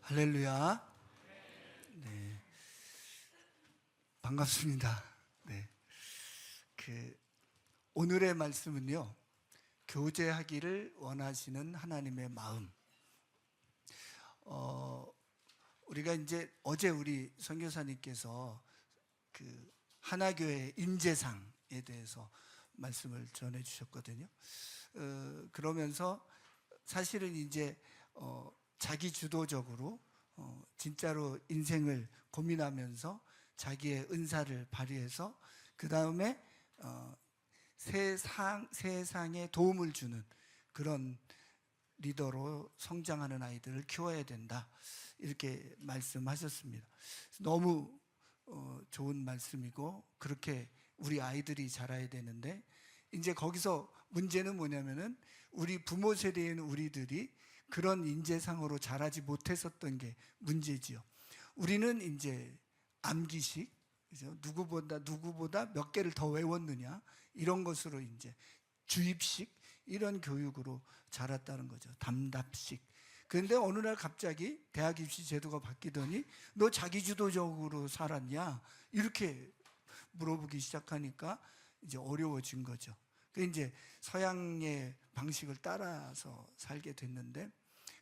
할렐루야. 네, 반갑습니다. 네, 오늘의 말씀은요, 교제하기를 원하시는 하나님의 마음. 우리가 이제 어제 우리 선교사님께서 하나교회 인재상에 대해서 말씀을 전해 주셨거든요. 그러면서 사실은 이제 자기 주도적으로 진짜로 인생을 고민하면서 자기의 은사를 발휘해서 그 다음에 세상에 도움을 주는 그런 리더로 성장하는 아이들을 키워야 된다, 이렇게 말씀하셨습니다. 너무 좋은 말씀이고, 그렇게 우리 아이들이 자라야 되는데, 이제 거기서 문제는 뭐냐면은 우리 부모 세대에 있는 우리들이 그런 인재상으로 자라지 못했었던 게 문제지요. 우리는 이제 암기식, 그죠? 누구보다 몇 개를 더 외웠느냐, 이런 것으로 이제 주입식, 이런 교육으로 자랐다는 거죠. 담답식. 그런데 어느 날 갑자기 대학 입시 제도가 바뀌더니 너 자기주도적으로 살았냐, 이렇게 물어보기 시작하니까 이제 어려워진 거죠. 그 이제 서양의 방식을 따라서 살게 됐는데,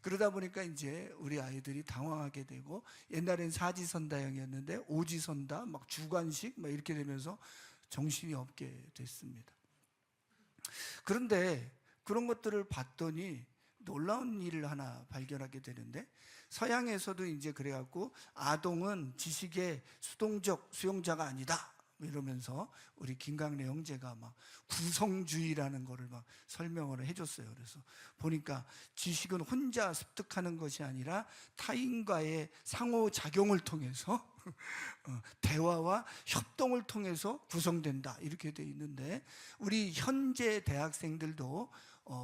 그러다 보니까 이제 우리 아이들이 당황하게 되고, 옛날엔 사지선다형이었는데 오지선다, 막 주관식 막 이렇게 되면서 정신이 없게 됐습니다. 그런데 그런 것들을 봤더니 놀라운 일을 하나 발견하게 되는데, 서양에서도 이제 그래갖고 아동은 지식의 수동적 수용자가 아니다 이러면서 우리 김강래 형제가 막 구성주의라는 거를 막 설명을 해줬어요. 그래서 보니까 지식은 혼자 습득하는 것이 아니라 타인과의 상호작용을 통해서 대화와 협동을 통해서 구성된다, 이렇게 돼 있는데, 우리 현재 대학생들도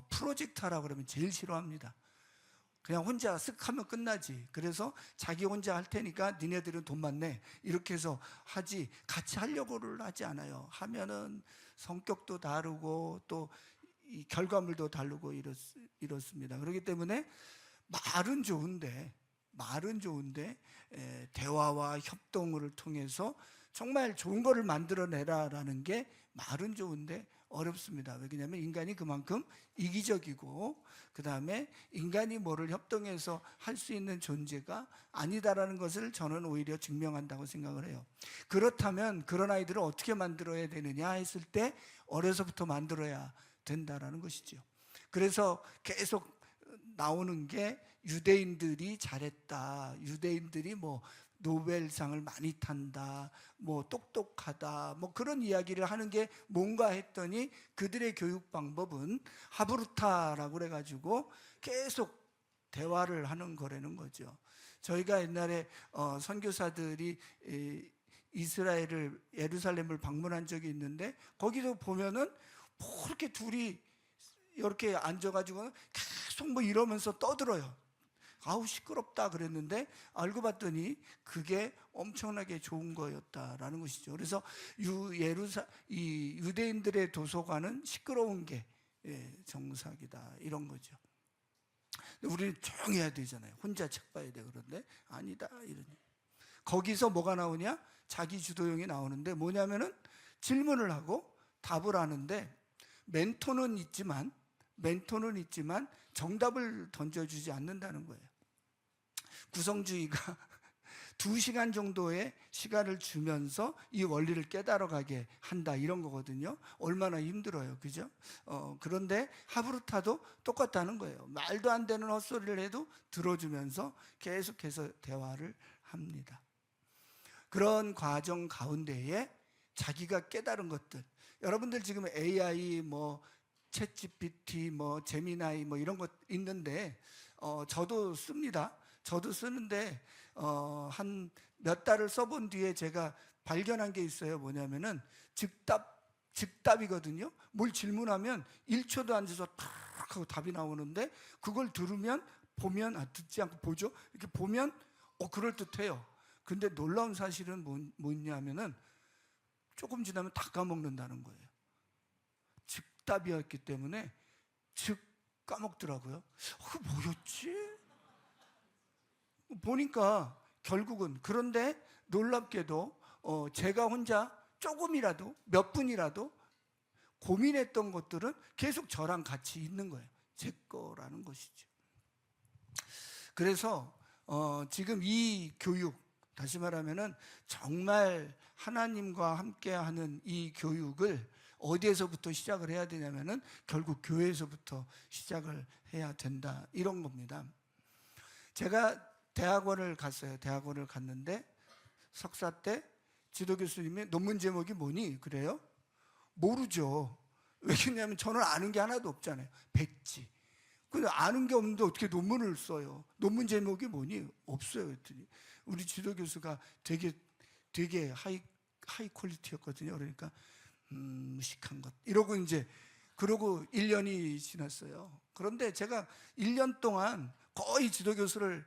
프로젝트하라고 그러면 제일 싫어합니다. 그냥 혼자 쓱 하면 끝나지. 그래서 자기 혼자 할 테니까 니네들은 돈만 내, 이렇게 해서 하지, 같이 하려고를 하지 않아요. 하면은 성격도 다르고 또 이 결과물도 다르고 이렇습니다. 그렇기 때문에 말은 좋은데 대화와 협동을 통해서 정말 좋은 거를 만들어내라라는 게 말은 좋은데 어렵습니다. 왜냐하면 인간이 그만큼 이기적이고, 그 다음에 인간이 뭐를 협동해서 할 수 있는 존재가 아니다라는 것을 저는 오히려 증명한다고 생각을 해요. 그렇다면 그런 아이들을 어떻게 만들어야 되느냐 했을 때, 어려서부터 만들어야 된다라는 것이죠. 그래서 계속 나오는 게 유대인들이 잘했다, 유대인들이 뭐 노벨상을 많이 탄다, 뭐 똑똑하다, 뭐 그런 이야기를 하는 게 뭔가 했더니, 그들의 교육 방법은 하브루타라고 그래가지고 계속 대화를 하는 거라는 거죠. 저희가 옛날에 선교사들이 이스라엘을, 예루살렘을 방문한 적이 있는데, 거기서 보면은 뭐 이렇게 둘이 이렇게 앉아가지고 계속 뭐 이러면서 떠들어요. 아우 시끄럽다 그랬는데, 알고 봤더니 그게 엄청나게 좋은 거였다라는 것이죠. 그래서 이 유대인들의 도서관은 시끄러운 게 정석이다, 이런 거죠. 우리는 조용해야 되잖아요. 혼자 책 봐야 돼. 그런데 아니다, 이러니. 거기서 뭐가 나오냐? 자기 주도형이 나오는데, 뭐냐면은 질문을 하고 답을 하는데, 멘토는 있지만 정답을 던져주지 않는다는 거예요. 구성주의가 2시간 정도의 시간을 주면서 이 원리를 깨달아가게 한다, 이런 거거든요. 얼마나 힘들어요, 그죠? 그런데 하브루타도 똑같다는 거예요. 말도 안 되는 헛소리를 해도 들어주면서 계속해서 대화를 합니다. 그런 과정 가운데에 자기가 깨달은 것들, 여러분들 지금 AI, 뭐 챗GPT, 뭐 제미나이, 뭐 이런 것 있는데, 저도 씁니다. 저도 쓰는데 한 몇 달을 써본 뒤에 제가 발견한 게 있어요. 뭐냐면은 즉답이거든요. 뭘 질문하면 1초도 안 돼서 탁 하고 답이 나오는데, 그걸 듣지 않고 보죠. 이렇게 보면 그럴듯해요. 근데 놀라운 사실은 뭐냐면은 조금 지나면 다 까먹는다는 거예요. 즉답이었기 때문에 즉 까먹더라고요. 뭐였지? 보니까 결국은, 그런데 놀랍게도 제가 혼자 조금이라도 몇 분이라도 고민했던 것들은 계속 저랑 같이 있는 거예요. 제 거라는 것이죠. 그래서 지금 이 교육, 다시 말하면은 정말 하나님과 함께하는 이 교육을 어디에서부터 시작을 해야 되냐면은 결국 교회에서부터 시작을 해야 된다, 이런 겁니다. 제가 대학원을 갔어요. 대학원을 갔는데 석사 때 지도 교수님이 논문 제목이 뭐니? 그래요? 모르죠. 왜냐하면 저는 아는 게 하나도 없잖아요. 백지. 근데 아는 게 없는데 어떻게 논문을 써요? 논문 제목이 뭐니? 없어요. 그랬더니 우리 지도 교수가 되게 하이 퀄리티였거든요. 그러니까 무식한 것 이러고 이제, 그러고 1년이 지났어요. 그런데 제가 1년 동안 거의 지도 교수를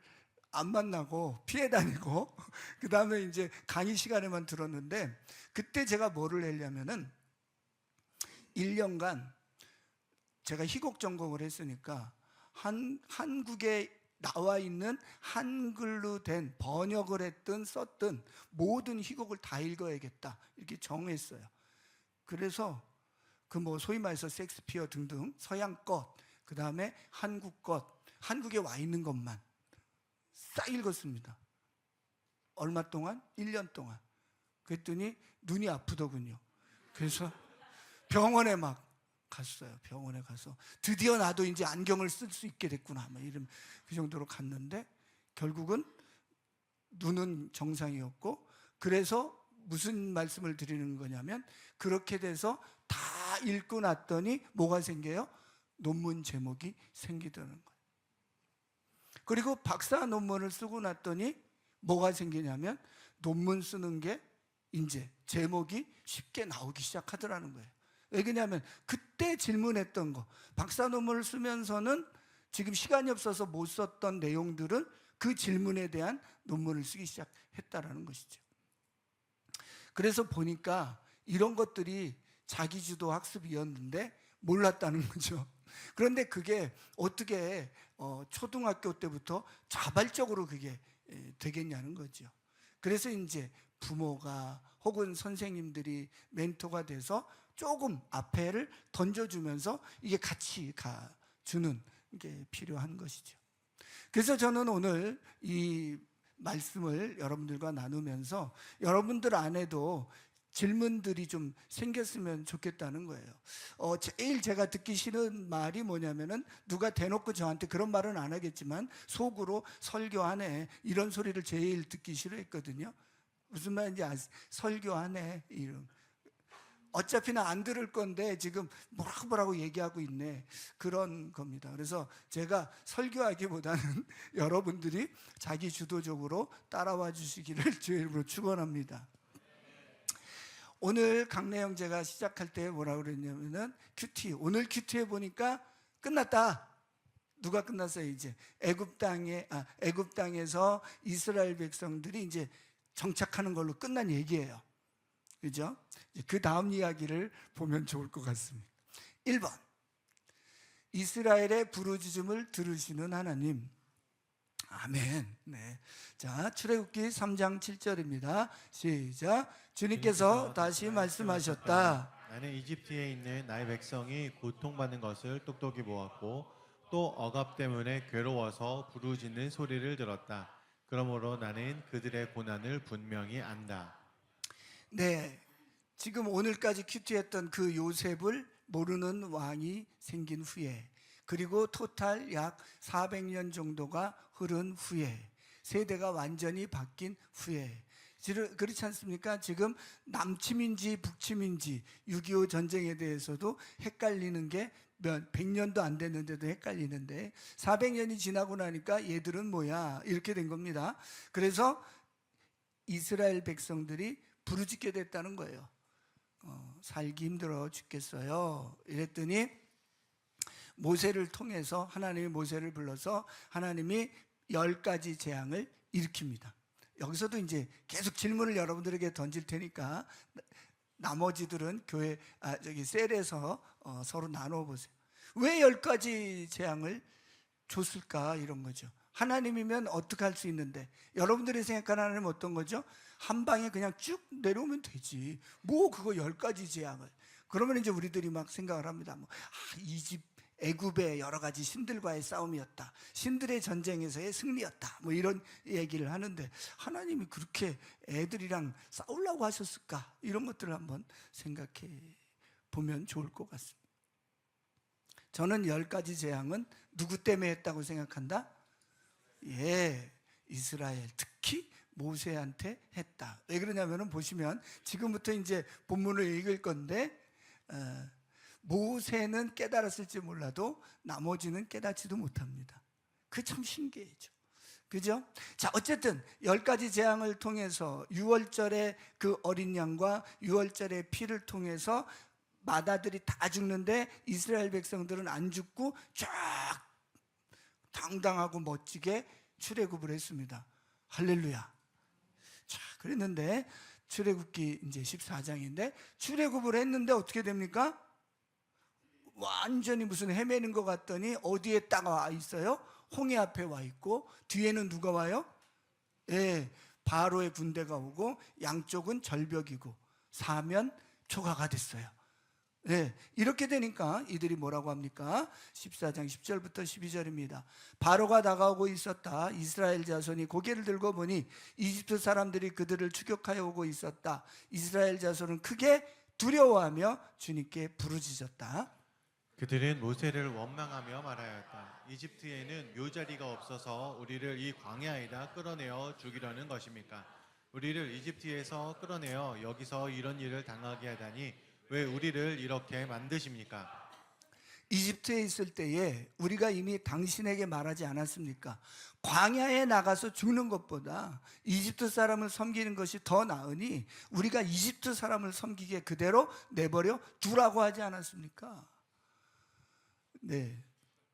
안 만나고 피해 다니고 그 다음에 이제 강의 시간에만 들었는데, 그때 제가 뭐를 했냐면은 1년간 제가 희곡 전공을 했으니까 한국에 나와 있는 한글로 된, 번역을 했든 썼든 모든 희곡을 다 읽어야겠다, 이렇게 정했어요. 그래서 그 뭐 소위 말해서 셰익스피어 등등 서양 것, 그 다음에 한국 것, 한국에 와 있는 것만 싹 읽었습니다. 얼마 동안? 1년 동안. 그랬더니 눈이 아프더군요. 그래서 병원에 막 갔어요. 병원에 가서 드디어 나도 이제 안경을 쓸 수 있게 됐구나, 뭐 이런, 그 정도로 갔는데 결국은 눈은 정상이었고, 그래서 무슨 말씀을 드리는 거냐면, 그렇게 돼서 다 읽고 났더니 뭐가 생겨요? 논문 제목이 생기더는 거예요. 그리고 박사 논문을 쓰고 났더니 뭐가 생기냐면, 논문 쓰는 게 이제 제목이 쉽게 나오기 시작하더라는 거예요. 왜 그러냐면 그때 질문했던 거, 박사 논문을 쓰면서는 지금 시간이 없어서 못 썼던 내용들을 그 질문에 대한 논문을 쓰기 시작했다라는 것이죠. 그래서 보니까 이런 것들이 자기주도 학습이었는데 몰랐다는 거죠. 그런데 그게 어떻게 초등학교 때부터 자발적으로 그게 되겠냐는 거죠. 그래서 이제 부모가 혹은 선생님들이 멘토가 돼서 조금 앞에를 던져주면서 이게 같이 가주는 게 필요한 것이죠. 그래서 저는 오늘 이 말씀을 여러분들과 나누면서 여러분들 안에도 질문들이 좀 생겼으면 좋겠다는 거예요. 제일 제가 듣기 싫은 말이 뭐냐면은, 누가 대놓고 저한테 그런 말은 안 하겠지만 속으로 설교하네, 이런 소리를 제일 듣기 싫어했거든요. 무슨 말인지 아세요? 설교하네, 이런. 어차피 나 안 들을 건데 지금 뭐라고 얘기하고 있네, 그런 겁니다. 그래서 제가 설교하기보다는 여러분들이 자기 주도적으로 따라와 주시기를 주의 이름으로 축원합니다. 오늘 강래 형제가 시작할 때 뭐라고 그랬냐면은 큐티, 오늘 큐티에 보니까 끝났다. 누가 끝났어요? 이제 애굽 땅에서 이스라엘 백성들이 이제 정착하는 걸로 끝난 얘기예요. 그죠? 그 다음 이야기를 보면 좋을 것 같습니다. 1번, 이스라엘의 부르짖음을 들으시는 하나님. 아멘. 네. 자, 출애굽기 3장 7절입니다. 시작. 주님께서 다시 말씀하셨다. 나는 이집트에 있는 나의 백성이 고통받는 것을 똑똑히 보았고 또 억압 때문에 괴로워서 부르짖는 소리를 들었다. 그러므로 나는 그들의 고난을 분명히 안다. 네, 지금 오늘까지 큐티했던 그 요셉을 모르는 왕이 생긴 후에, 그리고 토탈 약 400년 정도가 흐른 후에, 세대가 완전히 바뀐 후에, 그렇지 않습니까? 지금 남침인지 북침인지 6.25 전쟁에 대해서도 헷갈리는 게 100년도 안 됐는데도 헷갈리는데, 400년이 지나고 나니까 얘들은 뭐야, 이렇게 된 겁니다. 그래서 이스라엘 백성들이 부르짖게 됐다는 거예요. 살기 힘들어 죽겠어요, 이랬더니 모세를 통해서 하나님이 모세를 불러서 하나님이 10가지 재앙을 일으킵니다. 여기서도 이제 계속 질문을 여러분들에게 던질 테니까 나머지들은 셀에서 서로 나눠 보세요. 왜 10가지 재앙을 줬을까, 이런 거죠. 하나님이면 어떻게 할 수 있는데, 여러분들이 생각하는 하나님은 어떤 거죠? 한 방에 그냥 쭉 내려오면 되지. 뭐 그거 10가지 재앙을. 그러면 이제 우리들이 막 생각을 합니다. 이집, 애굽의 여러 가지 신들과의 싸움이었다. 신들의 전쟁에서의 승리였다. 뭐 이런 얘기를 하는데, 하나님이 그렇게 애들이랑 싸우려고 하셨을까? 이런 것들을 한번 생각해 보면 좋을 것 같습니다. 저는 10가지 재앙은 누구 때문에 했다고 생각한다? 이스라엘, 특히 모세한테 했다. 왜 그러냐면은 보시면 지금부터 이제 본문을 읽을 건데, 모세는 깨달았을지 몰라도 나머지는 깨닫지도 못합니다. 그 참 신기해죠. 그죠? 자, 어쨌든 10가지 재앙을 통해서 유월절에 그 어린 양과 유월절의 피를 통해서 마다들이 다 죽는데 이스라엘 백성들은 안 죽고 쫙 당당하고 멋지게 출애굽을 했습니다. 할렐루야. 자, 그랬는데 출애굽기 이제 14장인데 출애굽을 했는데 어떻게 됩니까? 완전히 무슨 헤매는 것 같더니 어디에 딱 와 있어요? 홍해 앞에 와 있고 뒤에는 누가 와요? 바로의 군대가 오고 양쪽은 절벽이고 사면 초가가 됐어요. 이렇게 되니까 이들이 뭐라고 합니까? 14장 10절부터 12절입니다. 바로가 다가오고 있었다. 이스라엘 자손이 고개를 들고 보니 이집트 사람들이 그들을 추격하여 오고 있었다. 이스라엘 자손은 크게 두려워하며 주님께 부르짖었다. 그들은 모세를 원망하며 말하였다. 이집트에는 묘자리가 없어서 우리를 이 광야에다 끌어내어 죽이려는 것입니까? 우리를 이집트에서 끌어내어 여기서 이런 일을 당하게 하다니 왜 우리를 이렇게 만드십니까? 이집트에 있을 때에 우리가 이미 당신에게 말하지 않았습니까? 광야에 나가서 죽는 것보다 이집트 사람을 섬기는 것이 더 나으니 우리가 이집트 사람을 섬기게 그대로 내버려 두라고 하지 않았습니까?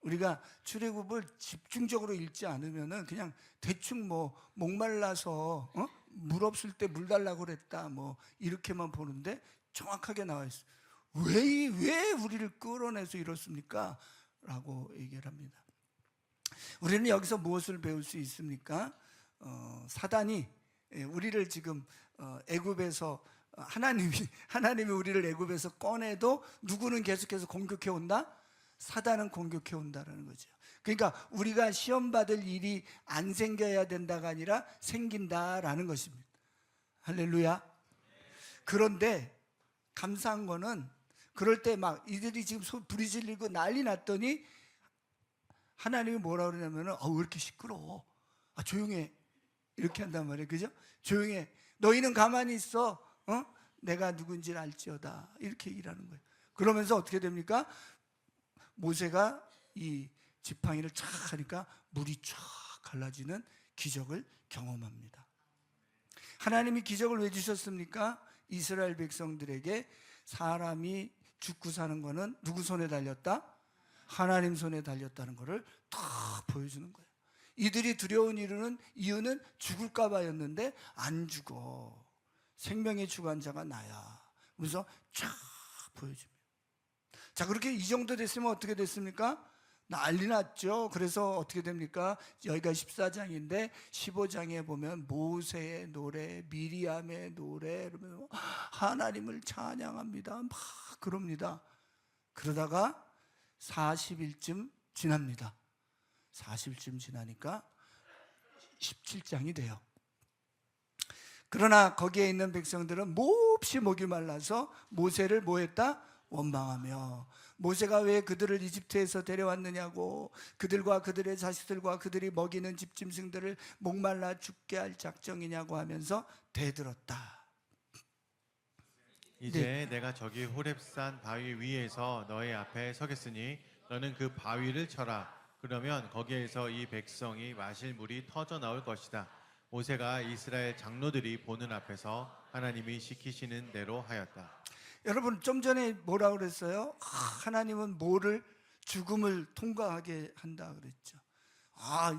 우리가 출애굽을 집중적으로 읽지 않으면은 그냥 대충 뭐 목말라서 물 없을 때 물 달라고 그랬다 뭐 이렇게만 보는데 정확하게 나와 있어요. 왜 우리를 끌어내서 이렇습니까? 라고 얘기를 합니다. 우리는 여기서 무엇을 배울 수 있습니까? 사단이 우리를 지금 애굽에서 하나님이 우리를 애굽에서 꺼내도 누구는 계속해서 공격해 온다? 사단은 공격해 온다라는 거죠. 그러니까 우리가 시험 받을 일이 안 생겨야 된다가 아니라 생긴다라는 것입니다. 할렐루야. 그런데 감사한 거는 그럴 때 막 이들이 지금 불이 질리고 난리 났더니 하나님이 뭐라 그러냐면은 왜 이렇게 시끄러워? 조용해. 이렇게 한단 말이에요. 그죠? 조용해. 너희는 가만히 있어. 내가 누군지를 알지어다. 이렇게 얘기를 하는 거예요. 그러면서 어떻게 됩니까? 모세가 이 지팡이를 쫙 하니까 물이 쫙 갈라지는 기적을 경험합니다. 하나님이 기적을 왜 주셨습니까? 이스라엘 백성들에게 사람이 죽고 사는 거는 누구 손에 달렸다? 하나님 손에 달렸다는 것을 다 보여주는 거예요. 이들이 두려운 이유는 죽을까 봐였는데 안 죽어. 생명의 주관자가 나야. 그래서 쫙 보여줍니다. 자, 그렇게 이 정도 됐으면 어떻게 됐습니까? 난리 났죠. 그래서 어떻게 됩니까? 여기가 14장인데 15장에 보면 모세의 노래, 미리암의 노래 이러면서 하나님을 찬양합니다. 막 그럽니다. 그러다가 40일쯤 지납니다. 40일쯤 지나니까 17장이 돼요. 그러나 거기에 있는 백성들은 몹시 목이 말라서 모세를 뭐 했다? 원망하며 모세가 왜 그들을 이집트에서 데려왔느냐고, 그들과 그들의 자식들과 그들이 먹이는 집짐승들을 목말라 죽게 할 작정이냐고 하면서 대들었다. 이제 내가 저기 호렙산 바위 위에서 너의 앞에 서겠으니 너는 그 바위를 쳐라. 그러면 거기에서 이 백성이 마실 물이 터져 나올 것이다. 모세가 이스라엘 장로들이 보는 앞에서 하나님이 시키시는 대로 하였다. 여러분, 좀 전에 뭐라고 그랬어요? 하나님은 죽음을 통과하게 한다 그랬죠.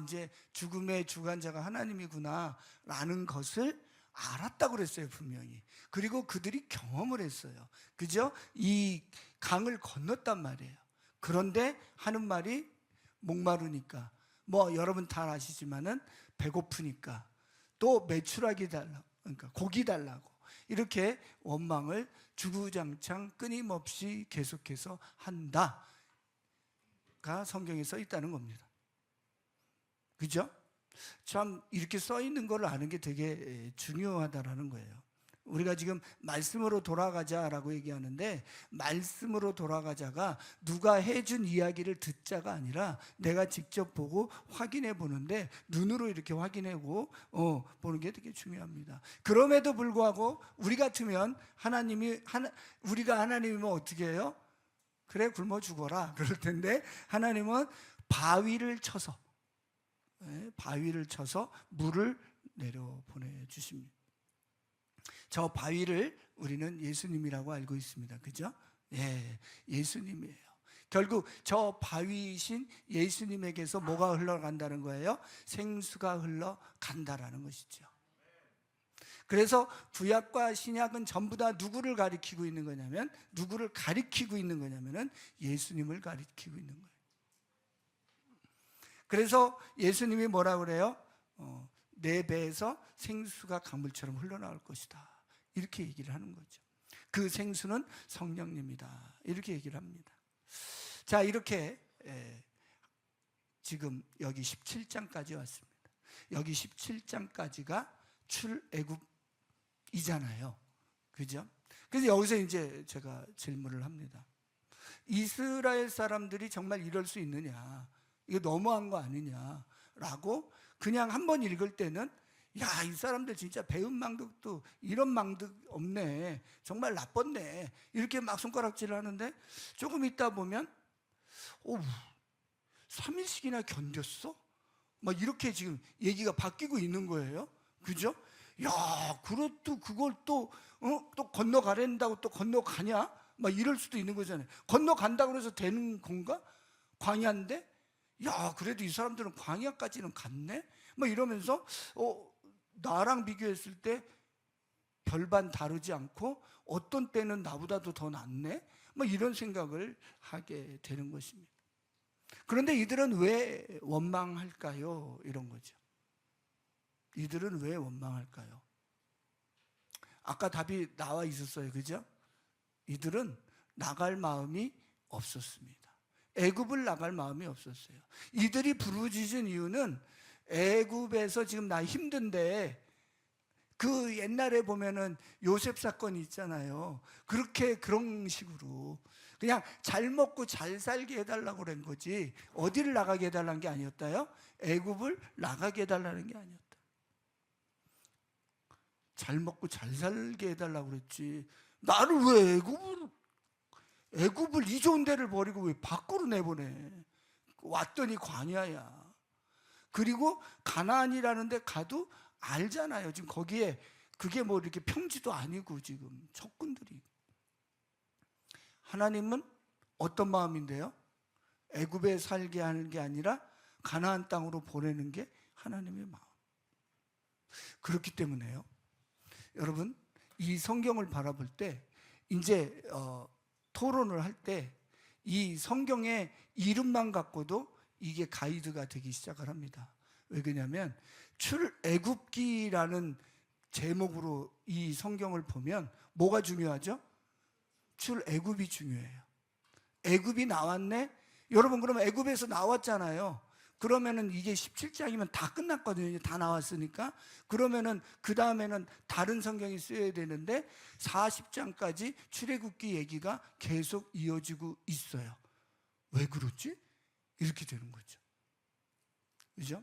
이제 죽음의 주관자가 하나님이구나 라는 것을 알았다고 그랬어요, 분명히. 그리고 그들이 경험을 했어요. 그죠? 이 강을 건넜단 말이에요. 그런데 하는 말이 목마르니까 뭐 여러분 다 아시지만은 배고프니까 또 매출하기 달라고, 그러니까 고기 달라고 이렇게 원망을 주구장창 끊임없이 계속해서 한다가 성경에 써 있다는 겁니다. 그죠? 참 이렇게 써 있는 걸 아는 게 되게 중요하다라는 거예요. 우리가 지금 말씀으로 돌아가자라고 얘기하는데, 말씀으로 돌아가자가 누가 해준 이야기를 듣자가 아니라 내가 직접 보고 확인해 보는데, 눈으로 이렇게 확인하고 보는 게 되게 중요합니다. 그럼에도 불구하고 우리 같으면 우리가 하나님이면 어떻게 해요? 그래 굶어 죽어라 그럴 텐데, 하나님은 바위를 쳐서 물을 내려 보내주십니다. 저 바위를 우리는 예수님이라고 알고 있습니다. 그죠? 예, 예수님이에요. 결국 저 바위이신 예수님에게서 뭐가 흘러간다는 거예요? 생수가 흘러간다라는 것이죠. 그래서 구약과 신약은 전부 다 누구를 가리키고 있는 거냐면, 예수님을 가리키고 있는 거예요. 그래서 예수님이 뭐라 그래요? 내 배에서 생수가 강물처럼 흘러나올 것이다, 이렇게 얘기를 하는 거죠. 그 생수는 성령님이다, 이렇게 얘기를 합니다. 자, 이렇게 지금 여기 17장까지 왔습니다. 여기 17장까지가 출애굽이잖아요. 그죠? 그래서 여기서 이제 제가 질문을 합니다. 이스라엘 사람들이 정말 이럴 수 있느냐, 이거 너무한 거 아니냐라고 그냥 한번 읽을 때는, 야, 이 사람들 진짜 배은 망덕도 이런 망덕 없네, 정말 나빴네, 이렇게 막 손가락질을 하는데, 조금 있다 보면 3일씩이나 견뎠어? 막 이렇게 지금 얘기가 바뀌고 있는 거예요. 그죠? 야, 그것도 그걸 또 건너가랜다고 또 건너가냐? 막 이럴 수도 있는 거잖아요. 건너간다고 해서 되는 건가? 광야인데? 야, 그래도 이 사람들은 광야까지는 갔네? 막 이러면서 나랑 비교했을 때 별반 다르지 않고 어떤 때는 나보다도 더 낫네? 막 이런 생각을 하게 되는 것입니다. 그런데 이들은 왜 원망할까요? 이런 거죠. 이들은 왜 원망할까요? 아까 답이 나와 있었어요. 그죠? 이들은 나갈 마음이 없었습니다. 애굽을 나갈 마음이 없었어요. 이들이 부르짖은 이유는, 애굽에서 지금 나 힘든데, 그 옛날에 보면은 요셉 사건이 있잖아요. 그런 식으로 그냥 잘 먹고 잘 살게 해달라고 그런 거지, 어디를 나가게 해달라는 게 아니었다요? 애굽을 나가게 해달라는 게 아니었다. 잘 먹고 잘 살게 해달라고 그랬지, 나를 왜 애굽을 이 좋은 데를 버리고 왜 밖으로 내보내? 왔더니 광야야. 그리고 가나안이라는 데 가도 알잖아요. 지금 거기에 그게 뭐 이렇게 평지도 아니고 지금 적군들이. 하나님은 어떤 마음인데요? 애굽에 살게 하는 게 아니라 가나안 땅으로 보내는 게 하나님의 마음. 그렇기 때문에요, 여러분, 이 성경을 바라볼 때, 이제 토론을 할 때 이 성경의 이름만 갖고도 이게 가이드가 되기 시작을 합니다. 왜 그러냐면, 출애굽기라는 제목으로 이 성경을 보면 뭐가 중요하죠? 출애굽이 중요해요. 애굽이 나왔네? 여러분, 그러면 애굽에서 나왔잖아요. 그러면은 이게 17장이면 다 끝났거든요. 다 나왔으니까. 그러면은 그 다음에는 다른 성경이 쓰여야 되는데 40장까지 출애굽기 얘기가 계속 이어지고 있어요. 왜 그렇지? 이렇게 되는 거죠. 그죠?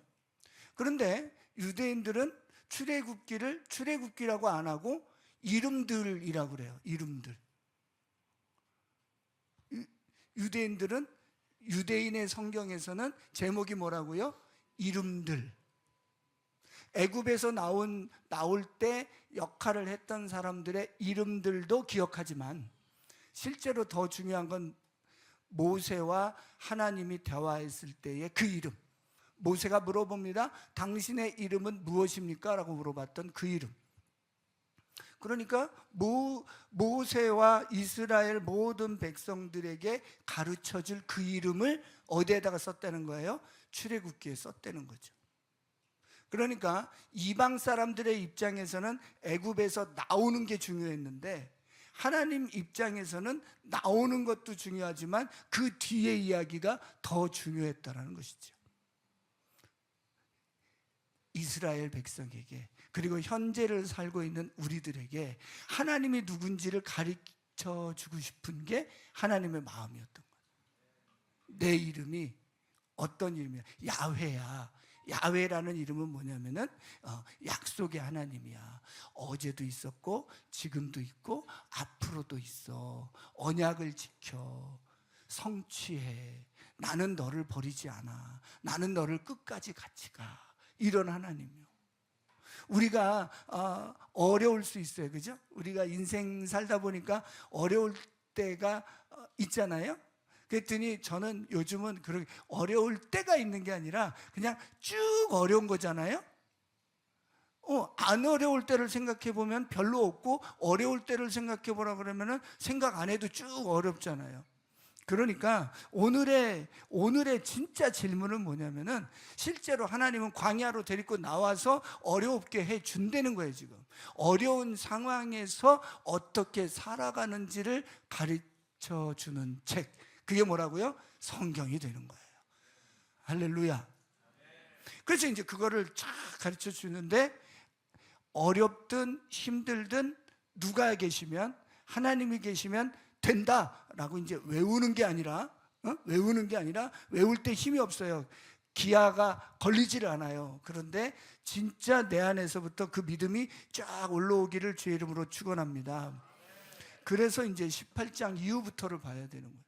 그런데 유대인들은 출애굽기를 출애굽기라고 안 하고 이름들이라고 그래요. 이름들. 유대인들은, 유대인의 성경에서는 제목이 뭐라고요? 이름들. 애굽에서 나올 때 역할을 했던 사람들의 이름들도 기억하지만, 실제로 더 중요한 건 모세와 하나님이 대화했을 때의 그 이름. 모세가 물어봅니다. 당신의 이름은 무엇입니까? 라고 물어봤던 그 이름. 그러니까 모세와 이스라엘 모든 백성들에게 가르쳐줄 그 이름을 어디에다가 썼다는 거예요? 출애굽기에 썼다는 거죠. 그러니까 이방 사람들의 입장에서는 애굽에서 나오는 게 중요했는데 하나님 입장에서는 나오는 것도 중요하지만 그 뒤의 이야기가 더 중요했다라는 것이죠. 이스라엘 백성에게, 그리고 현재를 살고 있는 우리들에게 하나님이 누군지를 가르쳐 주고 싶은 게 하나님의 마음이었던 거예요. 내 이름이 어떤 이름이야? 야훼야. 야훼라는 이름은 뭐냐면은 약속의 하나님이야. 어제도 있었고 지금도 있고 앞으로도 있어. 언약을 지켜. 성취해. 나는 너를 버리지 않아. 나는 너를 끝까지 같이 가. 이런 하나님이요. 우리가 어려울 수 있어요. 그죠? 우리가 인생 살다 보니까 어려울 때가 있잖아요. 그랬더니 저는 요즘은 그렇게 어려울 때가 있는 게 아니라 그냥 쭉 어려운 거잖아요. 안 어려울 때를 생각해 보면 별로 없고, 어려울 때를 생각해 보라 그러면은 생각 안 해도 쭉 어렵잖아요. 그러니까 오늘의 진짜 질문은 뭐냐면은, 실제로 하나님은 광야로 데리고 나와서 어렵게 해 준다는 거예요. 지금 어려운 상황에서 어떻게 살아가는지를 가르쳐 주는 책, 그게 뭐라고요? 성경이 되는 거예요. 할렐루야. 그래서 이제 그거를 쫙 가르쳐 주는데, 어렵든 힘들든 누가 계시면, 하나님이 계시면 된다라고 이제 외우는 게 아니라, 외울 때 힘이 없어요. 기아가 걸리지를 않아요. 그런데 진짜 내 안에서부터 그 믿음이 쫙 올라오기를 주의 이름으로 축원합니다. 그래서 이제 18장 이후부터를 봐야 되는 거예요.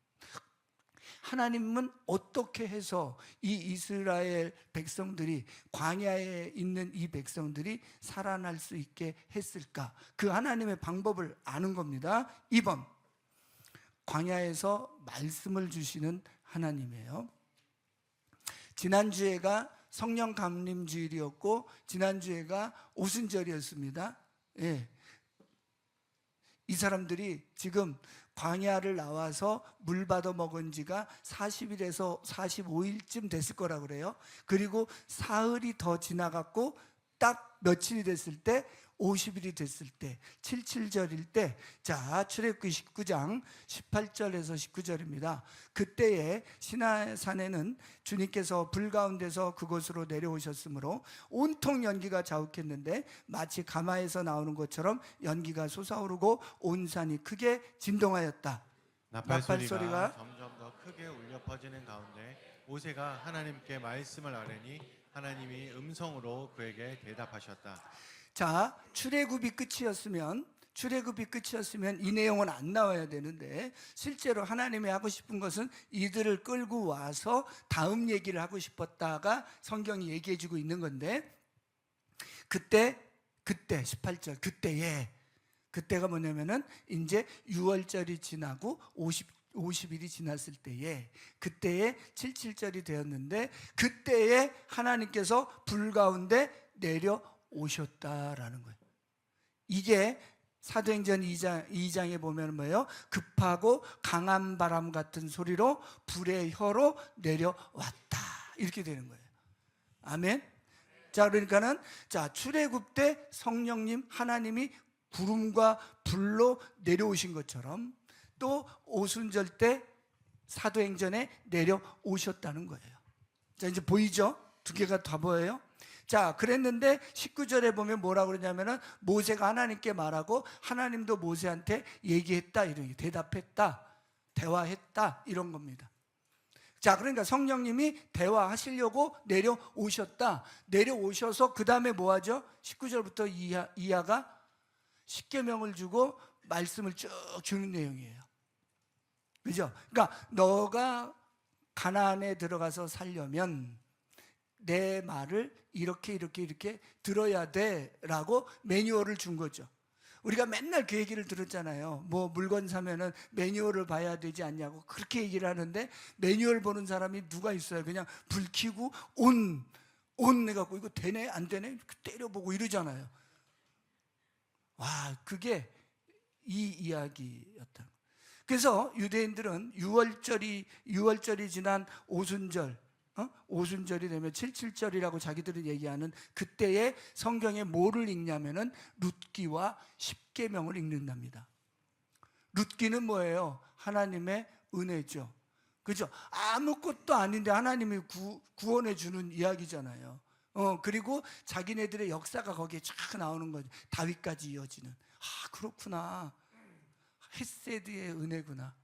하나님은 어떻게 해서 이 이스라엘 백성들이, 광야에 있는 이 백성들이 살아날 수 있게 했을까? 그 하나님의 방법을 아는 겁니다. 2번, 광야에서 말씀을 주시는 하나님이에요. 지난주에가 성령 감림 주일이었고 지난주에가 오순절이었습니다. 예. 이 사람들이 지금 광야를 나와서 물 받아 먹은 지가 40일에서 45일쯤 됐을 거라 그래요. 그리고 사흘이 더 지나갔고 딱 며칠이 됐을 때, 50일이 됐을 때, 77절일 때, 자, 출애굽기 19장 18절에서 19절입니다. 그때에 시내산에는 주님께서 불 가운데서 그곳으로 내려오셨으므로 온통 연기가 자욱했는데 마치 가마에서 나오는 것처럼 연기가 솟아오르고 온 산이 크게 진동하였다. 나팔 소리가 점점 더 크게 울려 퍼지는 가운데 모세가 하나님께 말씀을 아뢰니 하나님이 음성으로 그에게 대답하셨다. 자, 출애굽이 끝이었으면 이 내용은 안 나와야 되는데, 실제로 하나님이 하고 싶은 것은 이들을 끌고 와서 다음 얘기를 하고 싶었다가 성경이 얘기해 주고 있는 건데, 그때 18절, 그때가 뭐냐면은 이제 6월절이 지나고 50일이 지났을 때에, 그때에 77절이 되었는데, 그때에 하나님께서 불 가운데 내려오셨다라는 거예요. 이게 사도행전 2장에 보면 뭐예요? 급하고 강한 바람 같은 소리로 불의 혀로 내려왔다, 이렇게 되는 거예요. 아멘. 자, 그러니까는, 자, 출애굽 때 성령님 하나님이 구름과 불로 내려오신 것처럼 또 오순절 때 사도행전에 내려오셨다는 거예요. 자, 이제 보이죠? 두 개가 다 보여요? 자, 그랬는데 19절에 보면 뭐라고 그러냐면은 모세가 하나님께 말하고 하나님도 모세한테 얘기했다, 이런, 대답했다, 대화했다, 이런 겁니다. 자, 그러니까 성령님이 대화하시려고 내려오셨다. 내려오셔서 그 다음에 뭐 하죠? 19절부터 이하가 십계명을 주고 말씀을 쭉 주는 내용이에요. 그죠? 그러니까 너가 가나안에 들어가서 살려면 내 말을 이렇게 들어야 돼 라고 매뉴얼을 준 거죠. 우리가 맨날 그 얘기를 들었잖아요. 뭐 물건 사면은 매뉴얼을 봐야 되지 않냐고 그렇게 얘기를 하는데, 매뉴얼 보는 사람이 누가 있어요? 그냥 불 켜고 온 해갖고 이거 되네 안 되네 때려보고 이러잖아요. 와, 그게 이 이야기였다. 그래서 유대인들은 6월절이 지난 오순절, 오순절이 되면 77절이라고 자기들이 얘기하는 그때에 성경에 뭐를 읽냐면은 룻기와 십계명을 읽는답니다. 룻기는 뭐예요? 하나님의 은혜죠. 그죠? 아무것도 아닌데 하나님이 구원해 주는 이야기잖아요. 그리고 자기네들의 역사가 거기에 쫙 나오는 거죠. 다윗까지 이어지는. 아, 그렇구나. 헤세드의 은혜구나.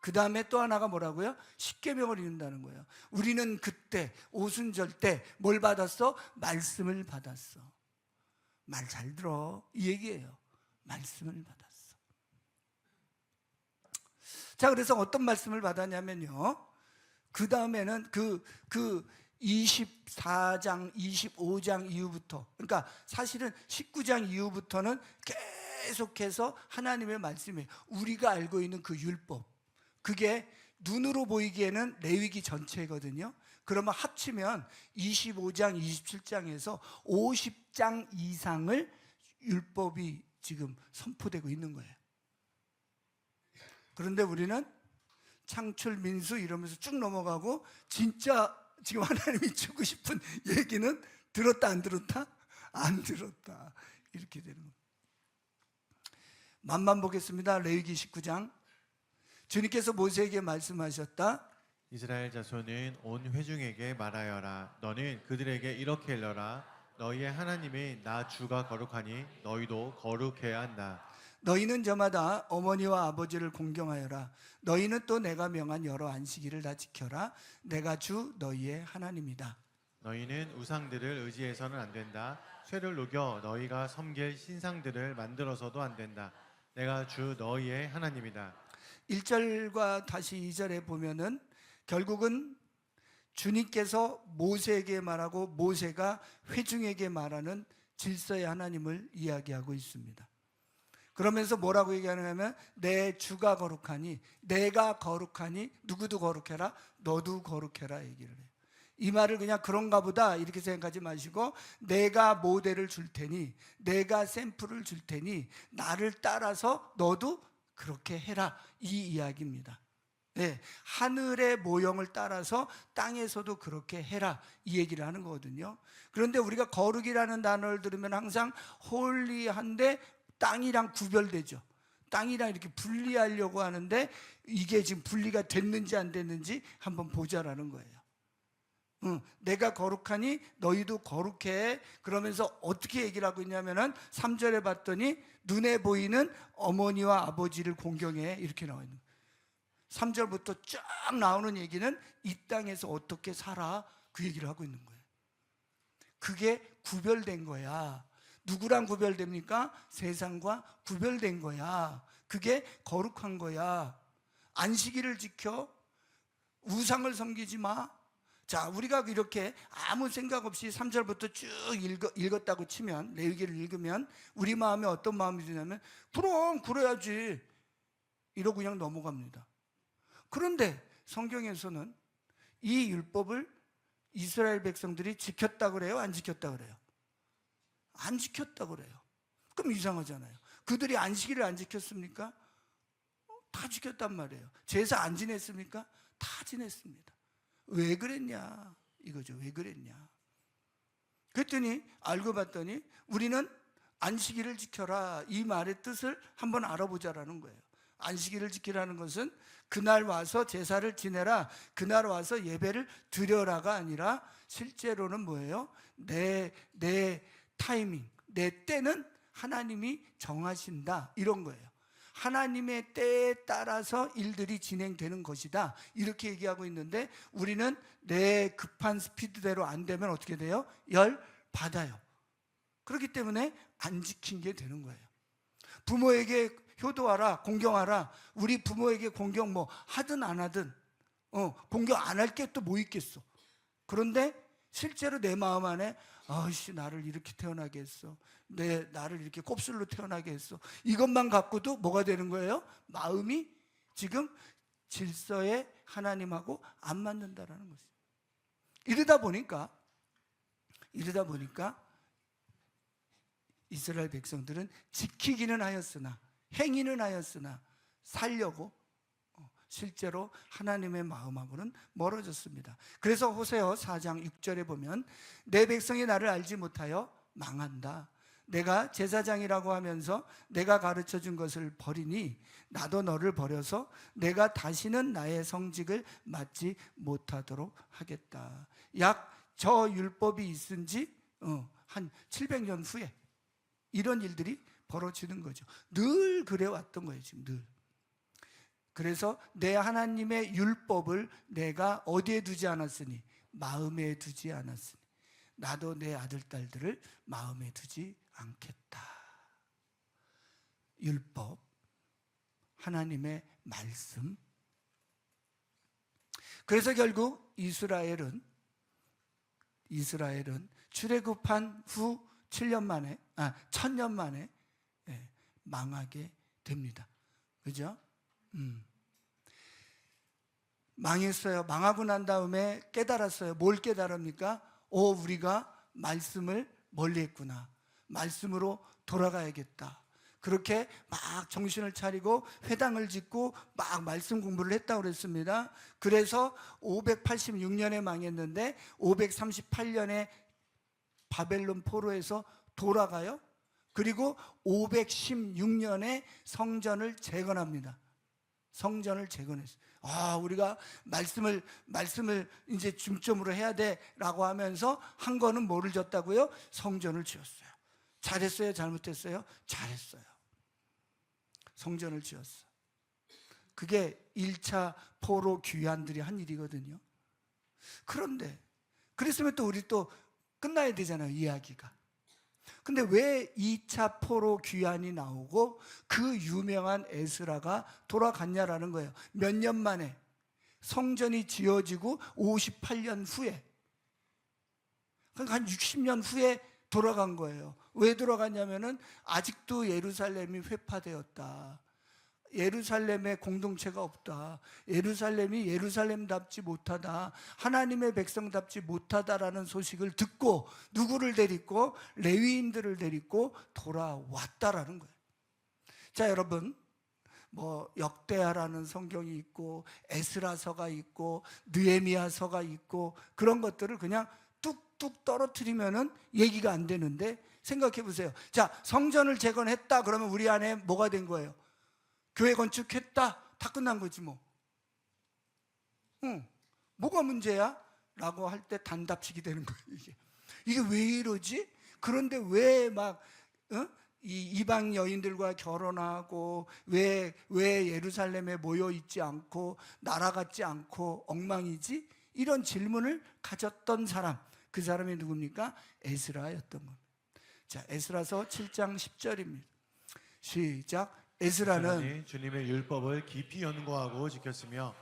그 다음에 또 하나가 뭐라고요? 십계명을 읽는다는 거예요. 우리는 그때 오순절 때 뭘 받았어? 말씀을 받았어. 말 잘 들어. 이 얘기예요. 말씀을 받았어. 자, 그래서 어떤 말씀을 받았냐면요, 그 다음에는 그 24장, 25장 이후부터, 그러니까 사실은 19장 이후부터는 계속해서 하나님의 말씀이에요. 우리가 알고 있는 그 율법, 그게 눈으로 보이기에는 레위기 전체거든요. 그러면 합치면 25장, 27장에서 50장 이상을 율법이 지금 선포되고 있는 거예요. 그런데 우리는 창출, 민수 이러면서 쭉 넘어가고, 진짜 지금 하나님이 주고 싶은 얘기는 들었다 안 들었다? 안 들었다. 이렇게 되는 거예요. 만만 보겠습니다. 레위기 19장. 주님께서 모세에게 말씀하셨다. 이스라엘 자손은 온 회중에게 말하여라. 너는 그들에게 이렇게 일러라. 너희의 하나님이 나 주가 거룩하니 너희도 거룩해야 한다. 너희는 저마다 어머니와 아버지를 공경하여라. 너희는 또 내가 명한 여러 안식일을 다 지켜라. 내가 주 너희의 하나님이다. 너희는 우상들을 의지해서는 안 된다. 쇠를 녹여 너희가 섬길 신상들을 만들어서도 안 된다. 내가 주 너희의 하나님이다. 1절과 다시 2절에 보면은 결국은 주님께서 모세에게 말하고 모세가 회중에게 말하는 질서의 하나님을 이야기하고 있습니다. 그러면서 뭐라고 얘기하냐면 내 주가 거룩하니, 내가 거룩하니 누구도 거룩해라, 너도 거룩해라 얘기를 해요. 이 말을 그냥 그런가 보다 이렇게 생각하지 마시고, 내가 모델을 줄 테니, 내가 샘플을 줄 테니 나를 따라서 너도 그렇게 해라, 이 이야기입니다. 네, 하늘의 모형을 따라서 땅에서도 그렇게 해라, 이 얘기를 하는 거거든요. 그런데 우리가 거룩이라는 단어를 들으면 항상 홀리한데 땅이랑 구별되죠. 땅이랑 이렇게 분리하려고 하는데 이게 지금 분리가 됐는지 안 됐는지 한번 보자라는 거예요. 내가 거룩하니 너희도 거룩해. 그러면서 어떻게 얘기를 하고 있냐면은 3절에 봤더니 눈에 보이는 어머니와 아버지를 공경해, 이렇게 나와 있는 거예요. 3절부터 쫙 나오는 얘기는 이 땅에서 어떻게 살아, 그 얘기를 하고 있는 거예요. 그게 구별된 거야. 누구랑 구별됩니까? 세상과 구별된 거야. 그게 거룩한 거야. 안식일을 지켜. 우상을 섬기지 마. 자, 우리가 이렇게 아무 생각 없이 3절부터 쭉 읽었다고 치면, 레위기를 읽으면 우리 마음에 어떤 마음이 드냐면 그럼 그래야지 이러고 그냥 넘어갑니다. 그런데 성경에서는 이 율법을 이스라엘 백성들이 지켰다 그래요? 안 지켰다 그래요? 안 지켰다 그래요. 그럼 이상하잖아요. 그들이 안식일을 안 지켰습니까? 다 지켰단 말이에요. 제사 안 지냈습니까? 다 지냈습니다. 왜 그랬냐 이거죠. 왜 그랬냐. 그랬더니 알고 봤더니 우리는 안식일을 지켜라, 이 말의 뜻을 한번 알아보자라는 거예요. 안식일을 지키라는 것은 그날 와서 제사를 지내라, 그날 와서 예배를 드려라가 아니라 실제로는 뭐예요? 내 타이밍, 내 때는 하나님이 정하신다, 이런 거예요. 하나님의 때에 따라서 일들이 진행되는 것이다, 이렇게 얘기하고 있는데 우리는 내 급한 스피드대로 안 되면 어떻게 돼요? 열 받아요. 그렇기 때문에 안 지킨 게 되는 거예요. 부모에게 효도하라, 공경하라. 우리 부모에게 공경 뭐 하든 안 하든 공경 안 할 게 또 뭐 있겠어. 그런데 실제로 내 마음 안에 아이씨, 나를 이렇게 태어나게 했어, 나를 이렇게 곱슬로 태어나게 했어, 이것만 갖고도 뭐가 되는 거예요? 마음이 지금 질서의 하나님하고 안 맞는다라는 것이죠. 이러다 보니까 이스라엘 백성들은 지키기는 하였으나, 행위는 하였으나 살려고 실제로 하나님의 마음하고는 멀어졌습니다. 그래서 호세아 4장 6절에 보면 내 백성이 나를 알지 못하여 망한다. 내가 제사장이라고 하면서 내가 가르쳐준 것을 버리니 나도 너를 버려서 내가 다시는 나의 성직을 맡지 못하도록 하겠다. 약 저 율법이 있은 지 한 700년 후에 이런 일들이 벌어지는 거죠. 늘 그래왔던 거예요. 지금 늘. 그래서 내 하나님의 율법을 내가 어디에 두지 않았으니 마음에 두지 않았으니 나도 내 아들 딸들을 마음에 두지 않겠다. 율법, 하나님의 말씀. 그래서 결국 이스라엘은 출애굽한 후 1000년 만에 망하게 됩니다. 그죠? 망했어요. 망하고 난 다음에 깨달았어요. 뭘 깨달습니까? 우리가 말씀을 멀리했구나. 말씀으로 돌아가야겠다. 그렇게 막 정신을 차리고 회당을 짓고 막 말씀 공부를 했다고 그랬습니다. 그래서 586년에 망했는데 538년에 바벨론 포로에서 돌아가요. 그리고 516년에 성전을 재건합니다. 성전을 재건했어요. 우리가 말씀을 이제 중점으로 해야 돼라고 하면서 한 거는 뭐를 졌다고요? 성전을 지었어요. 잘했어요? 잘못했어요? 잘했어요. 성전을 지었어. 그게 1차 포로 귀환들이 한 일이거든요. 그런데 그랬으면 또 우리 또 끝나야 되잖아요, 이야기가. 근데 왜 2차 포로 귀환이 나오고 그 유명한 에스라가 돌아갔냐라는 거예요. 몇 년 만에 성전이 지어지고 58년 후에, 그러니까 한 60년 후에 돌아간 거예요. 왜 돌아갔냐면은 아직도 예루살렘이 회파되었다. 예루살렘에 공동체가 없다. 예루살렘이 예루살렘답지 못하다. 하나님의 백성답지 못하다라는 소식을 듣고 누구를 데리고? 레위인들을 데리고 돌아왔다라는 거예요. 자, 여러분, 역대하라는 성경이 있고 에스라서가 있고 느헤미야서가 있고 그런 것들을 그냥 뚝뚝 떨어뜨리면은 얘기가 안 되는데, 생각해 보세요. 자, 성전을 재건했다 그러면 우리 안에 뭐가 된 거예요? 교회 건축했다, 다 끝난 거지 뭐. 뭐가 문제야? 라고 할 때 단답식이 되는 거예요. 이게 왜 이러지? 그런데 왜 막 이 이방 여인들과 결혼하고 왜 예루살렘에 모여 있지 않고 나라 같지 않고 엉망이지? 이런 질문을 가졌던 사람, 그 사람이 누굽니까? 에스라였던 겁니다. 자, 에스라서 7장 10절입니다. 시작. 에스라는 주님의 율법을 깊이 연구하고 지켰으며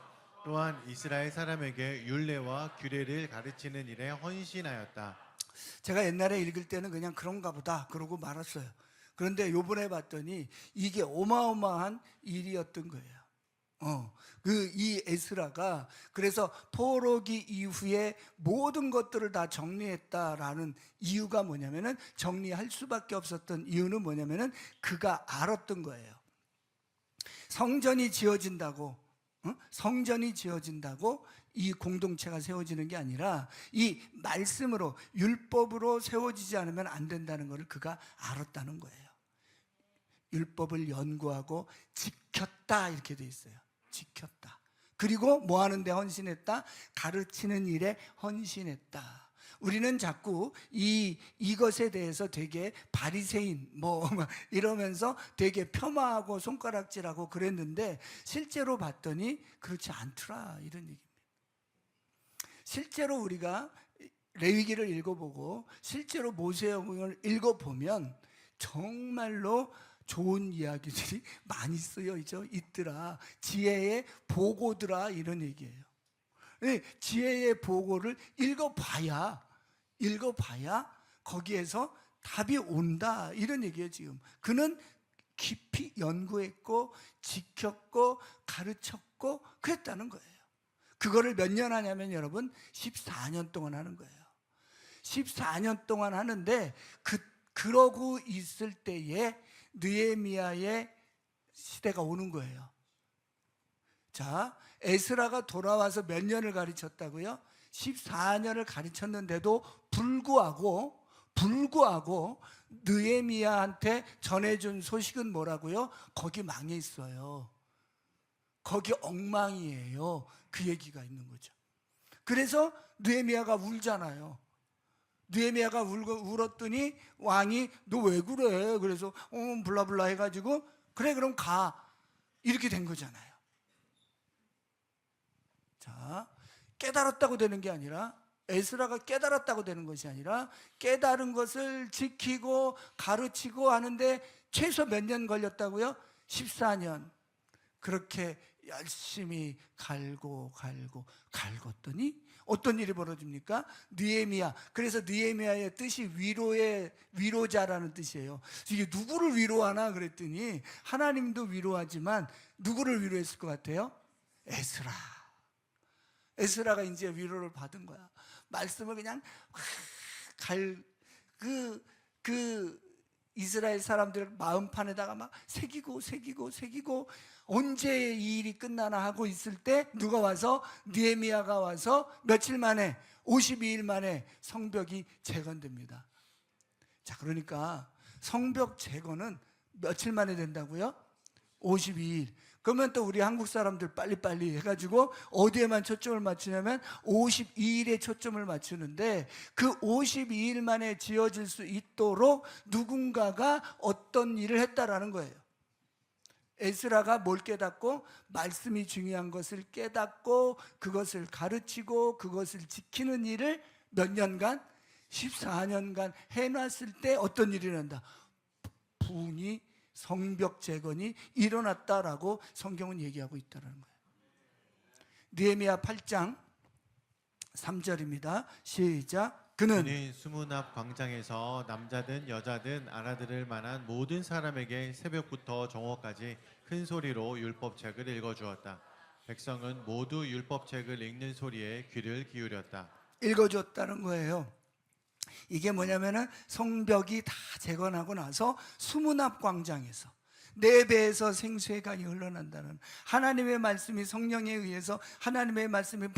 또한 이스라엘 사람에게 율례와 규례를 가르치는 일에 헌신하였다. 제가 옛날에 읽을 때는 그냥 그런가 보다 그러고 말았어요. 그런데 요번에 봤더니 이게 어마어마한 일이었던 거예요. 이 에스라가 그래서 포로기 이후에 모든 것들을 다 정리했다라는 이유가 뭐냐면은, 정리할 수밖에 없었던 이유는 뭐냐면은 그가 알았던 거예요. 성전이 지어진다고 이 공동체가 세워지는 게 아니라 이 말씀으로, 율법으로 세워지지 않으면 안 된다는 것을 그가 알았다는 거예요. 율법을 연구하고 지켰다 이렇게 돼 있어요. 지켰다. 그리고 뭐 하는데 헌신했다? 가르치는 일에 헌신했다. 우리는 자꾸 이것에 대해서 되게 바리새인 이러면서 되게 폄하하고 손가락질하고 그랬는데, 실제로 봤더니 그렇지 않더라 이런 얘기입니다. 실제로 우리가 레위기를 읽어보고 실제로 모세오경을 읽어보면 정말로 좋은 이야기들이 많이 쓰여 있더라. 지혜의 보고더라 이런 얘기예요. 지혜의 보고를 읽어봐야 거기에서 답이 온다 이런 얘기예요. 지금 그는 깊이 연구했고 지켰고 가르쳤고 그랬다는 거예요. 그거를 몇 년 하냐면 여러분 14년 동안 하는 거예요. 14년 동안 하는데 그러고 있을 때에 느헤미야의 시대가 오는 거예요. 자, 에스라가 돌아와서 몇 년을 가르쳤다고요? 14년을 가르쳤는데도 불구하고 느헤미야한테 전해준 소식은 뭐라고요? 거기 망해 있어요. 거기 엉망이에요. 그 얘기가 있는 거죠. 그래서 느헤미야가 울잖아요. 느헤미야가 울었더니 왕이 너 왜 그래? 그래서 블라블라 해가지고 그래 그럼 가 이렇게 된 거잖아요. 자, 깨달았다고 되는 게 아니라, 에스라가 깨달았다고 되는 것이 아니라 깨달은 것을 지키고 가르치고 하는데 최소 몇 년 걸렸다고요? 14년. 그렇게 열심히 갈궜더니 어떤 일이 벌어집니까? 느헤미야. 그래서 느헤미야의 뜻이 위로자라는 뜻이에요. 이게 누구를 위로하나 그랬더니 하나님도 위로하지만 누구를 위로했을 것 같아요? 에스라가 이제 위로를 받은 거야. 말씀을 그냥 이스라엘 사람들 마음판에다가 막 새기고 언제 이 일이 끝나나 하고 있을 때 누가 와서, 느헤미야가 와서 며칠 만에, 52일 만에 성벽이 재건됩니다. 자, 그러니까 성벽 재건은 며칠 만에 된다고요? 52일. 그러면 또 우리 한국 사람들 빨리빨리 해가지고 어디에만 초점을 맞추냐면 52일에 초점을 맞추는데, 그 52일 만에 지어질 수 있도록 누군가가 어떤 일을 했다라는 거예요. 에스라가 뭘 깨닫고? 말씀이 중요한 것을 깨닫고 그것을 가르치고 그것을 지키는 일을 몇 년간? 14년간 해놨을 때 어떤 일이 일어난다? 부흥이, 성벽 재건이 일어났다라고 성경은 얘기하고 있다는 거예요. 느헤미야 8장 3절입니다. 시작. 그는 수문 앞 광장에서 남자든 여자든 알아들을 만한 모든 사람에게 새벽부터 정오까지 큰 소리로 율법책을 읽어주었다. 백성은 모두 율법책을 읽는 소리에 귀를 기울였다. 읽어줬다는 거예요. 이게 뭐냐면은 성벽이 다 재건하고 나서 수문 앞 광장에서 네 배에서 생수의 강이 흘러난다는, 하나님의 말씀이 성령에 의해서 하나님의 말씀이 막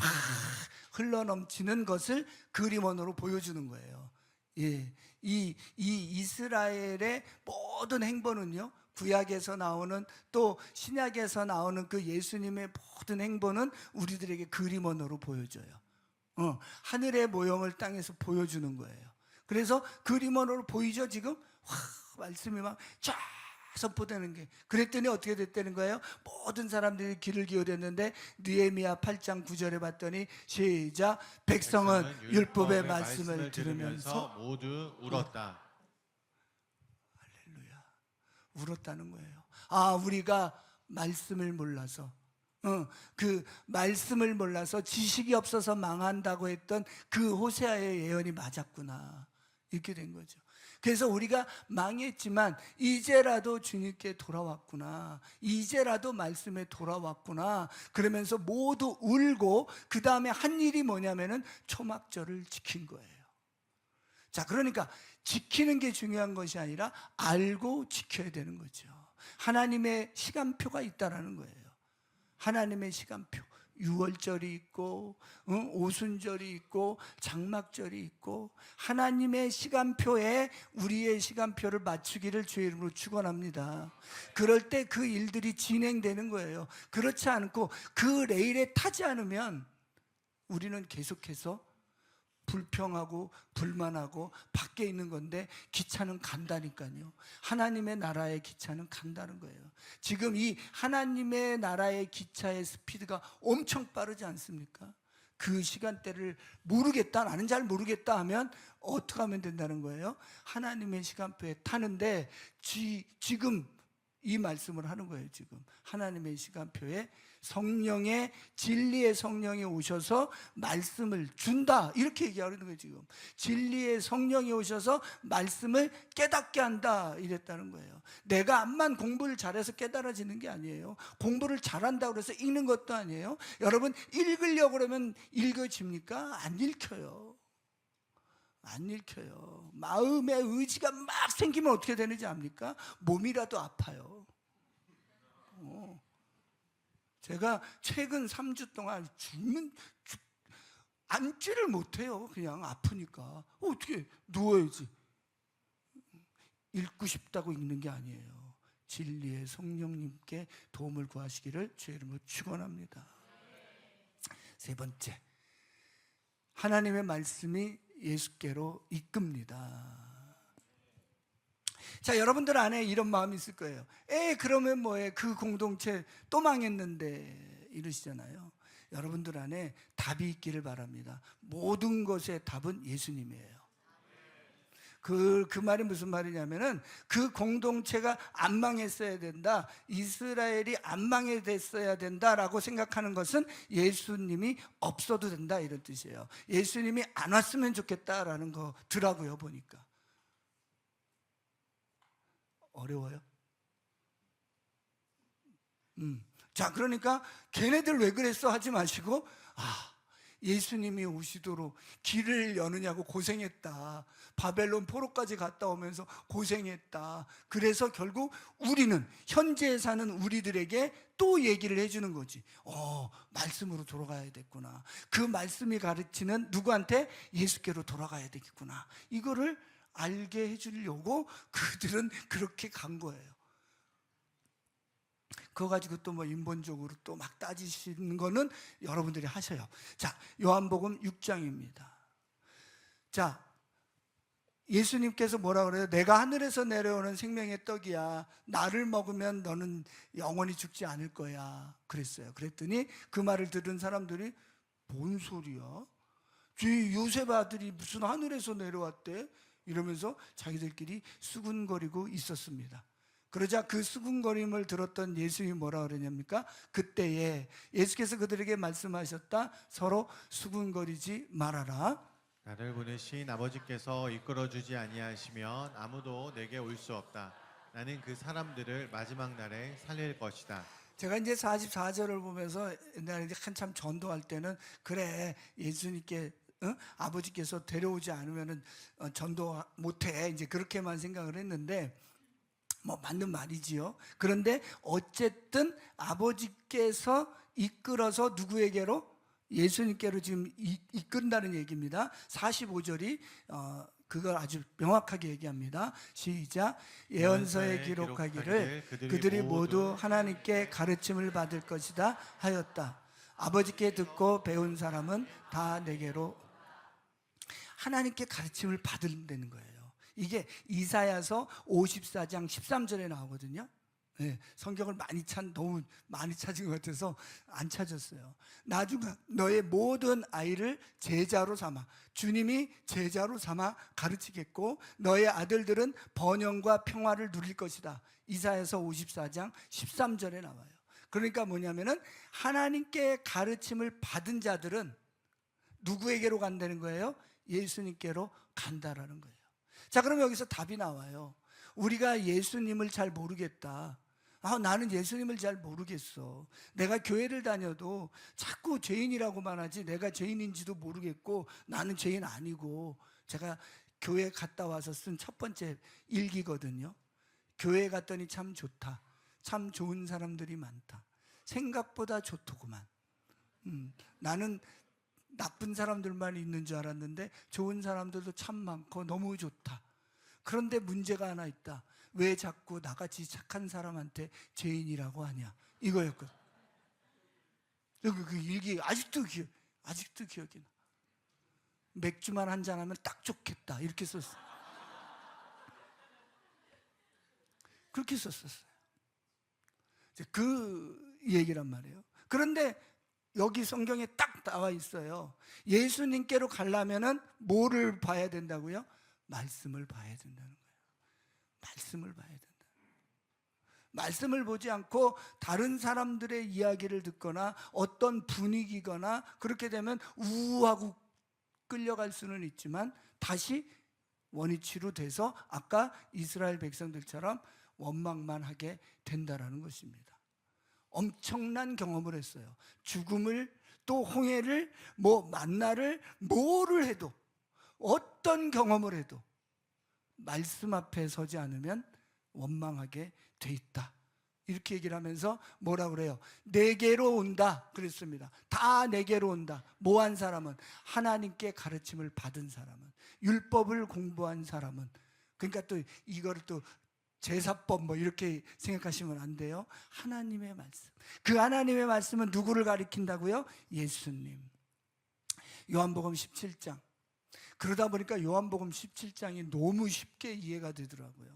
흘러넘치는 것을 그림원으로 보여주는 거예요. 예, 이 이스라엘의 모든 행보는요, 구약에서 나오는 또 신약에서 나오는 그 예수님의 모든 행보는 우리들에게 그림원으로 보여줘요. 하늘의 모형을 땅에서 보여주는 거예요. 그래서 그림원으로 보이죠 지금? 말씀이 막 쫙 선포되는 게. 그랬더니 어떻게 됐다는 거예요? 모든 사람들이 귀를 기울였는데 느헤미야 8장 9절에 봤더니 시작. 백성은 율법의 말씀을 들으면서 모두 울었다. 할렐루야. 울었다는 거예요. 아, 우리가 말씀을 몰라서, 그 말씀을 몰라서 지식이 없어서 망한다고 했던 그 호세아의 예언이 맞았구나, 이렇게 된 거죠. 그래서 우리가 망했지만 이제라도 주님께 돌아왔구나, 이제라도 말씀에 돌아왔구나 그러면서 모두 울고, 그 다음에 한 일이 뭐냐면은 초막절을 지킨 거예요. 자, 그러니까 지키는 게 중요한 것이 아니라 알고 지켜야 되는 거죠. 하나님의 시간표가 있다라는 거예요. 하나님의 시간표. 유월절이 있고 오순절이 있고 장막절이 있고, 하나님의 시간표에 우리의 시간표를 맞추기를 주의 이름으로 축원합니다. 그럴 때 그 일들이 진행되는 거예요. 그렇지 않고 그 레일에 타지 않으면 우리는 계속해서 불평하고 불만하고 밖에 있는 건데, 기차는 간다니까요. 하나님의 나라의 기차는 간다는 거예요. 지금 이 하나님의 나라의 기차의 스피드가 엄청 빠르지 않습니까? 그 시간대를 모르겠다, 나는 잘 모르겠다 하면 어떻게 하면 된다는 거예요? 하나님의 시간표에 타는데, 지금 이 말씀을 하는 거예요. 지금 하나님의 시간표에 성령의, 진리의 성령이 오셔서 말씀을 준다, 이렇게 얘기하는 거예요. 지금 진리의 성령이 오셔서 말씀을 깨닫게 한다, 이랬다는 거예요. 내가 암만 공부를 잘해서 깨달아지는 게 아니에요. 공부를 잘한다고 해서 읽는 것도 아니에요. 여러분, 읽으려고 그러면 읽어집니까? 안 읽혀요. 안 읽혀요. 마음의 의지가 막 생기면 어떻게 되는지 압니까? 몸이라도 아파요. 제가 최근 3주 동안 앉지를 못해요. 그냥 아프니까. 어떻게 누워야지. 읽고 싶다고 읽는 게 아니에요. 진리의 성령님께 도움을 구하시기를 주의 이름으로 축원합니다. 세 번째, 하나님의 말씀이 예수께로 이끕니다. 자, 여러분들 안에 이런 마음이 있을 거예요. 그러면 뭐해? 그 공동체 또 망했는데 이러시잖아요. 여러분들 안에 답이 있기를 바랍니다. 모든 것의 답은 예수님이에요. 그 말이 무슨 말이냐면은 그 공동체가 안 망했어야 된다, 이스라엘이 안 망했어야 된다라고 생각하는 것은 예수님이 없어도 된다, 이런 뜻이에요. 예수님이 안 왔으면 좋겠다라는 거더라고요. 보니까 어려워요. 자, 그러니까 걔네들 왜 그랬어 하지 마시고, 예수님이 오시도록 길을 여느냐고 고생했다. 바벨론 포로까지 갔다 오면서 고생했다. 그래서 결국 우리는, 현재에 사는 우리들에게 또 얘기를 해주는 거지. 말씀으로 돌아가야 됐구나. 그 말씀이 가르치는 누구한테? 예수께로 돌아가야 되겠구나. 이거를 알게 해주려고 그들은 그렇게 간 거예요. 그거 가지고 또 뭐 인본적으로 또 막 따지시는 거는 여러분들이 하셔요. 자, 요한복음 6장입니다. 자, 예수님께서 뭐라 그래요? 내가 하늘에서 내려오는 생명의 떡이야. 나를 먹으면 너는 영원히 죽지 않을 거야. 그랬어요. 그랬더니 그 말을 들은 사람들이 뭔 소리야? 요셉 아들이 무슨 하늘에서 내려왔대? 이러면서 자기들끼리 수군거리고 있었습니다. 그러자 그 수군거림을 들었던 예수님이 뭐라 그러냐니까? 그때에 예수께서 그들에게 말씀하셨다. 서로 수군거리지 말아라. 나를 보내신 아버지께서 이끌어주지 아니하시면 아무도 내게 올 수 없다. 나는 그 사람들을 마지막 날에 살릴 것이다. 제가 이제 44절을 보면서 옛날에 한참 전도할 때는, 그래, 예수님께 아버지께서 데려오지 않으면 전도 못해, 이제 그렇게만 생각을 했는데, 뭐 맞는 말이지요. 그런데 어쨌든 아버지께서 이끌어서 누구에게로? 예수님께로 지금 이끈다는 얘기입니다. 45절이 그걸 아주 명확하게 얘기합니다. 시작. 예언서에 기록하기를 그들이 모두 하나님께 가르침을 받을 것이다 하였다. 아버지께 듣고 배운 사람은 다 내게로. 하나님께 가르침을 받는다는 거예요. 이게 이사야서 54장 13절에 나오거든요. 네, 성경을 너무 많이 찾은 것 같아서 안 찾았어요. 나중에 너의 모든 아이를 제자로 삼아, 주님이 제자로 삼아 가르치겠고 너의 아들들은 번영과 평화를 누릴 것이다. 이사야서 54장 13절에 나와요. 그러니까 뭐냐면은 하나님께 가르침을 받은 자들은 누구에게로 간다는 거예요? 예수님께로 간다라는 거예요. 자, 그럼 여기서 답이 나와요. 우리가 예수님을 잘 모르겠다. 나는 예수님을 잘 모르겠어. 내가 교회를 다녀도 자꾸 죄인이라고만 하지 내가 죄인인지도 모르겠고 나는 죄인 아니고. 제가 교회 갔다 와서 쓴 첫 번째 일기거든요. 교회 갔더니 참 좋다. 참 좋은 사람들이 많다. 생각보다 좋더구만. 나는 나쁜 사람들만 있는 줄 알았는데 좋은 사람들도 참 많고 너무 좋다. 그런데 문제가 하나 있다. 왜 자꾸 나같이 착한 사람한테 죄인이라고 하냐, 이거였거든. 여기 그 일기 아직도 기억이 나. 맥주만 한잔 하면 딱 좋겠다, 이렇게 썼어. 그렇게 썼었어요. 그 얘기란 말이에요. 그런데 여기 성경에 딱 나와 있어요. 예수님께로 가려면은 뭐를 봐야 된다고요? 말씀을 봐야 된다는 거예요. 말씀을 봐야 된다. 말씀을 보지 않고 다른 사람들의 이야기를 듣거나 어떤 분위기거나 그렇게 되면 우하고 끌려갈 수는 있지만 다시 원위치로 돼서 아까 이스라엘 백성들처럼 원망만 하게 된다라는 것입니다. 엄청난 경험을 했어요. 죽음을, 또 홍해를, 만나를, 뭐를 해도, 어떤 경험을 해도 말씀 앞에 서지 않으면 원망하게 돼 있다. 이렇게 얘기를 하면서 뭐라 그래요? 내게로 온다 그랬습니다. 다 내게로 온다. 뭐 한 사람은? 하나님께 가르침을 받은 사람은, 율법을 공부한 사람은. 그러니까 또 이거를 또 제사법 뭐 이렇게 생각하시면 안 돼요. 하나님의 말씀. 그 하나님의 말씀은 누구를 가리킨다고요? 예수님. 요한복음 17장. 그러다 보니까 요한복음 17장이 너무 쉽게 이해가 되더라고요.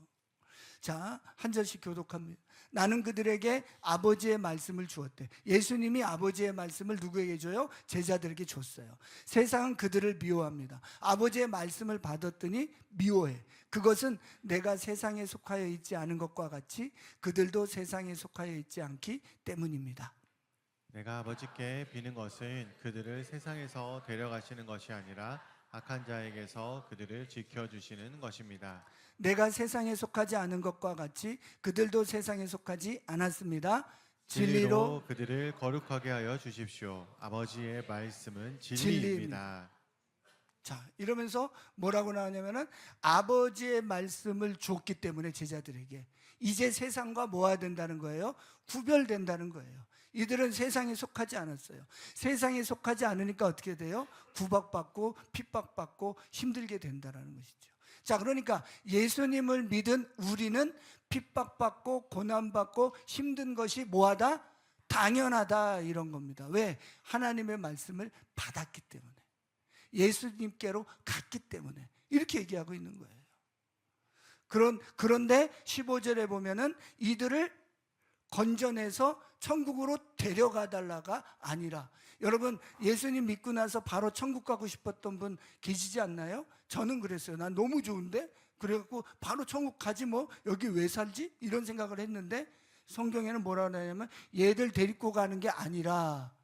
자, 한 절씩 교독합니다. 나는 그들에게 아버지의 말씀을 주었대. 예수님이 아버지의 말씀을 누구에게 줘요? 제자들에게 줬어요. 세상은 그들을 미워합니다. 아버지의 말씀을 받았더니 미워해. 그것은 내가 세상에 속하여 있지 않은 것과 같이 그들도 세상에 속하여 있지 않기 때문입니다. 내가 아버지께 비는 것은 그들을 세상에서 데려가시는 것이 아니라 악한 자에게서 그들을 지켜주시는 것입니다. 내가 세상에 속하지 않은 것과 같이 그들도 세상에 속하지 않았습니다. 진리로 그들을 거룩하게 하여 주십시오. 아버지의 말씀은 진리입니다. 자, 이러면서 뭐라고 나오냐면은 아버지의 말씀을 줬기 때문에 제자들에게 이제 세상과 뭐가 된다는 거예요? 구별된다는 거예요. 이들은 세상에 속하지 않았어요. 세상에 속하지 않으니까 어떻게 돼요? 구박받고 핍박받고 힘들게 된다는 것이죠. 자, 그러니까 예수님을 믿은 우리는 핍박받고 고난받고 힘든 것이 뭐하다? 당연하다, 이런 겁니다. 왜? 하나님의 말씀을 받았기 때문에, 예수님께로 갔기 때문에 이렇게 얘기하고 있는 거예요. 그런데 15절에 보면은 이들을 건져내서 천국으로 데려가 달라가 아니라, 여러분 예수님 믿고 나서 바로 천국 가고 싶었던 분 계시지 않나요? 저는 그랬어요. 난 너무 좋은데? 그래갖고 바로 천국 가지 뭐, 여기 왜 살지? 이런 생각을 했는데 성경에는 뭐라고 하냐면 얘들 데리고 가는 게 아니라,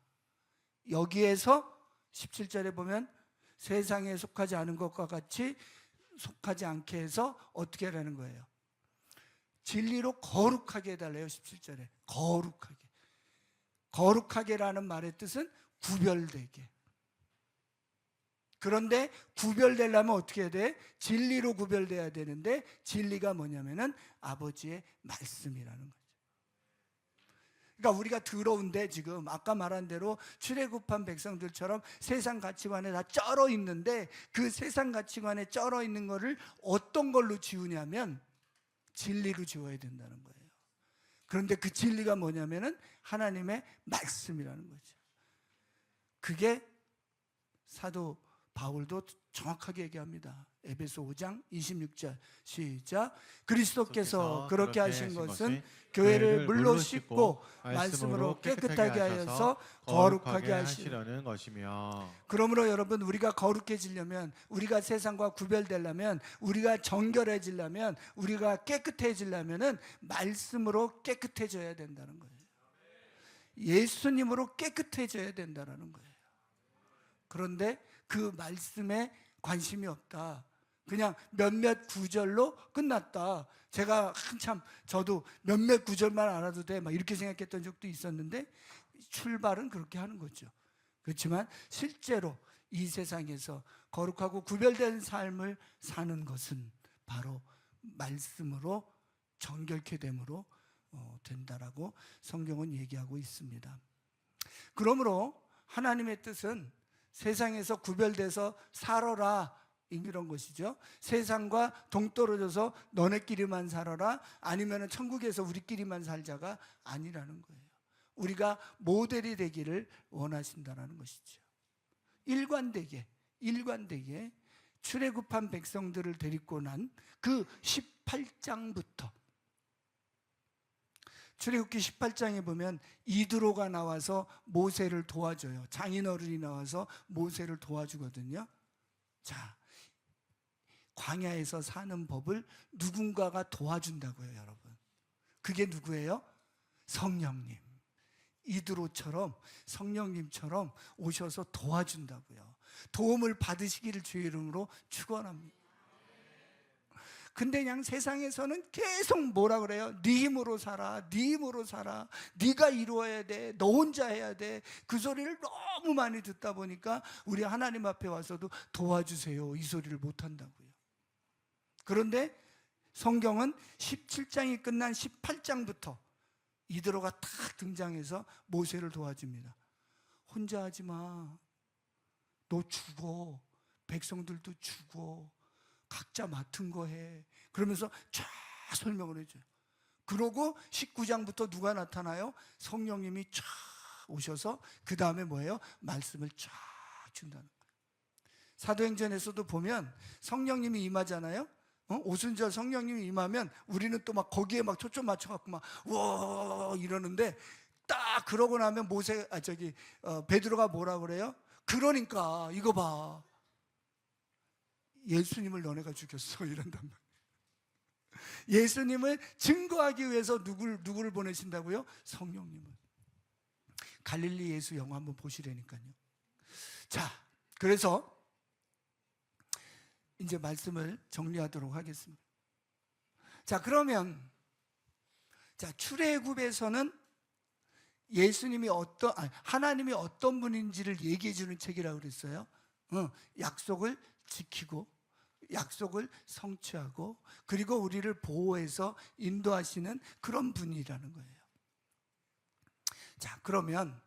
여기에서 17절에 보면 세상에 속하지 않은 것과 같이 속하지 않게 해서 어떻게 하라는 거예요? 진리로 거룩하게 해달래요. 17절에 거룩하게. 거룩하게라는 말의 뜻은 구별되게. 그런데 구별되려면 어떻게 해야 돼? 진리로 구별돼야 되는데, 진리가 뭐냐면은 아버지의 말씀이라는 거죠. 그러니까 우리가 더러운데 지금 아까 말한 대로 출애굽한 백성들처럼 세상 가치관에 다 쩔어 있는데, 그 세상 가치관에 쩔어 있는 거를 어떤 걸로 지우냐면 진리로 지워야 된다는 거예요. 그런데 그 진리가 뭐냐면은 하나님의 말씀이라는 거죠. 그게 사도 바울도 정확하게 얘기합니다. 에베소 5장 26절 시작. 그리스도께서 그렇게 하신 것은 교회를 물로 씻고 말씀으로 깨끗하게 하여서 거룩하게 하시려는 것이며, 그러므로 여러분, 우리가 거룩해지려면, 우리가 세상과 구별되려면, 우리가 정결해지려면, 우리가 깨끗해지려면은 말씀으로 깨끗해져야 된다는 거예요. 예수님으로 깨끗해져야 된다는 거예요. 그런데 그 말씀에 관심이 없다. 그냥 몇몇 구절로 끝났다. 제가 한참 저도 몇몇 구절만 알아도 돼 막 이렇게 생각했던 적도 있었는데, 출발은 그렇게 하는 거죠. 그렇지만 실제로 이 세상에서 거룩하고 구별된 삶을 사는 것은 바로 말씀으로 정결케 됨으로 된다라고 성경은 얘기하고 있습니다. 그러므로 하나님의 뜻은 세상에서 구별돼서 살아라, 이런 것이죠. 세상과 동떨어져서 너네끼리만 살아라, 아니면 천국에서 우리끼리만 살자가 아니라는 거예요. 우리가 모델이 되기를 원하신다는 것이죠. 일관되게 출애굽한 백성들을 데리고 난 그 18장부터, 출애굽기 18장에 보면 이드로가 나와서 모세를 도와줘요. 장인어른이 나와서 모세를 도와주거든요. 자, 광야에서 사는 법을 누군가가 도와준다고요, 여러분. 그게 누구예요? 성령님. 이드로처럼 성령님처럼 오셔서 도와준다고요. 도움을 받으시기를 주의 이름으로 축원합니다. 근데 그냥 세상에서는 계속 뭐라 그래요? 네 힘으로 살아, 네 힘으로 살아, 네가 이루어야 돼, 너 혼자 해야 돼. 그 소리를 너무 많이 듣다 보니까 우리 하나님 앞에 와서도 도와주세요, 이 소리를 못 한다고요. 그런데 성경은 17장이 끝난 18장부터 이드로가 탁 등장해서 모세를 도와줍니다. 혼자 하지 마. 너 죽어. 백성들도 죽어. 각자 맡은 거 해. 그러면서 쫙 설명을 해줘요. 그러고 19장부터 누가 나타나요? 성령님이 쫙 오셔서 그 다음에 뭐예요? 말씀을 쫙 준다는 거예요. 사도행전에서도 보면 성령님이 임하잖아요. 오순절 성령님이 임하면 우리는 또 막 거기에 막 초점 맞춰갖고 막 우와 이러는데 딱 그러고 나면 베드로가 뭐라 그래요? 그러니까 이거 봐. 예수님을 너네가 죽였어 이런단 말이에요. 예수님을 증거하기 위해서 누구를 보내신다고요? 성령님을. 갈릴리 예수 영화 한번 보시라니까요. 자, 그래서 이제 말씀을 정리하도록 하겠습니다. 자, 그러면 출애굽에서는 예수님이 하나님이 어떤 분인지를 얘기해 주는 책이라고 그랬어요. 약속을 지키고 약속을 성취하고 그리고 우리를 보호해서 인도하시는 그런 분이라는 거예요. 자, 그러면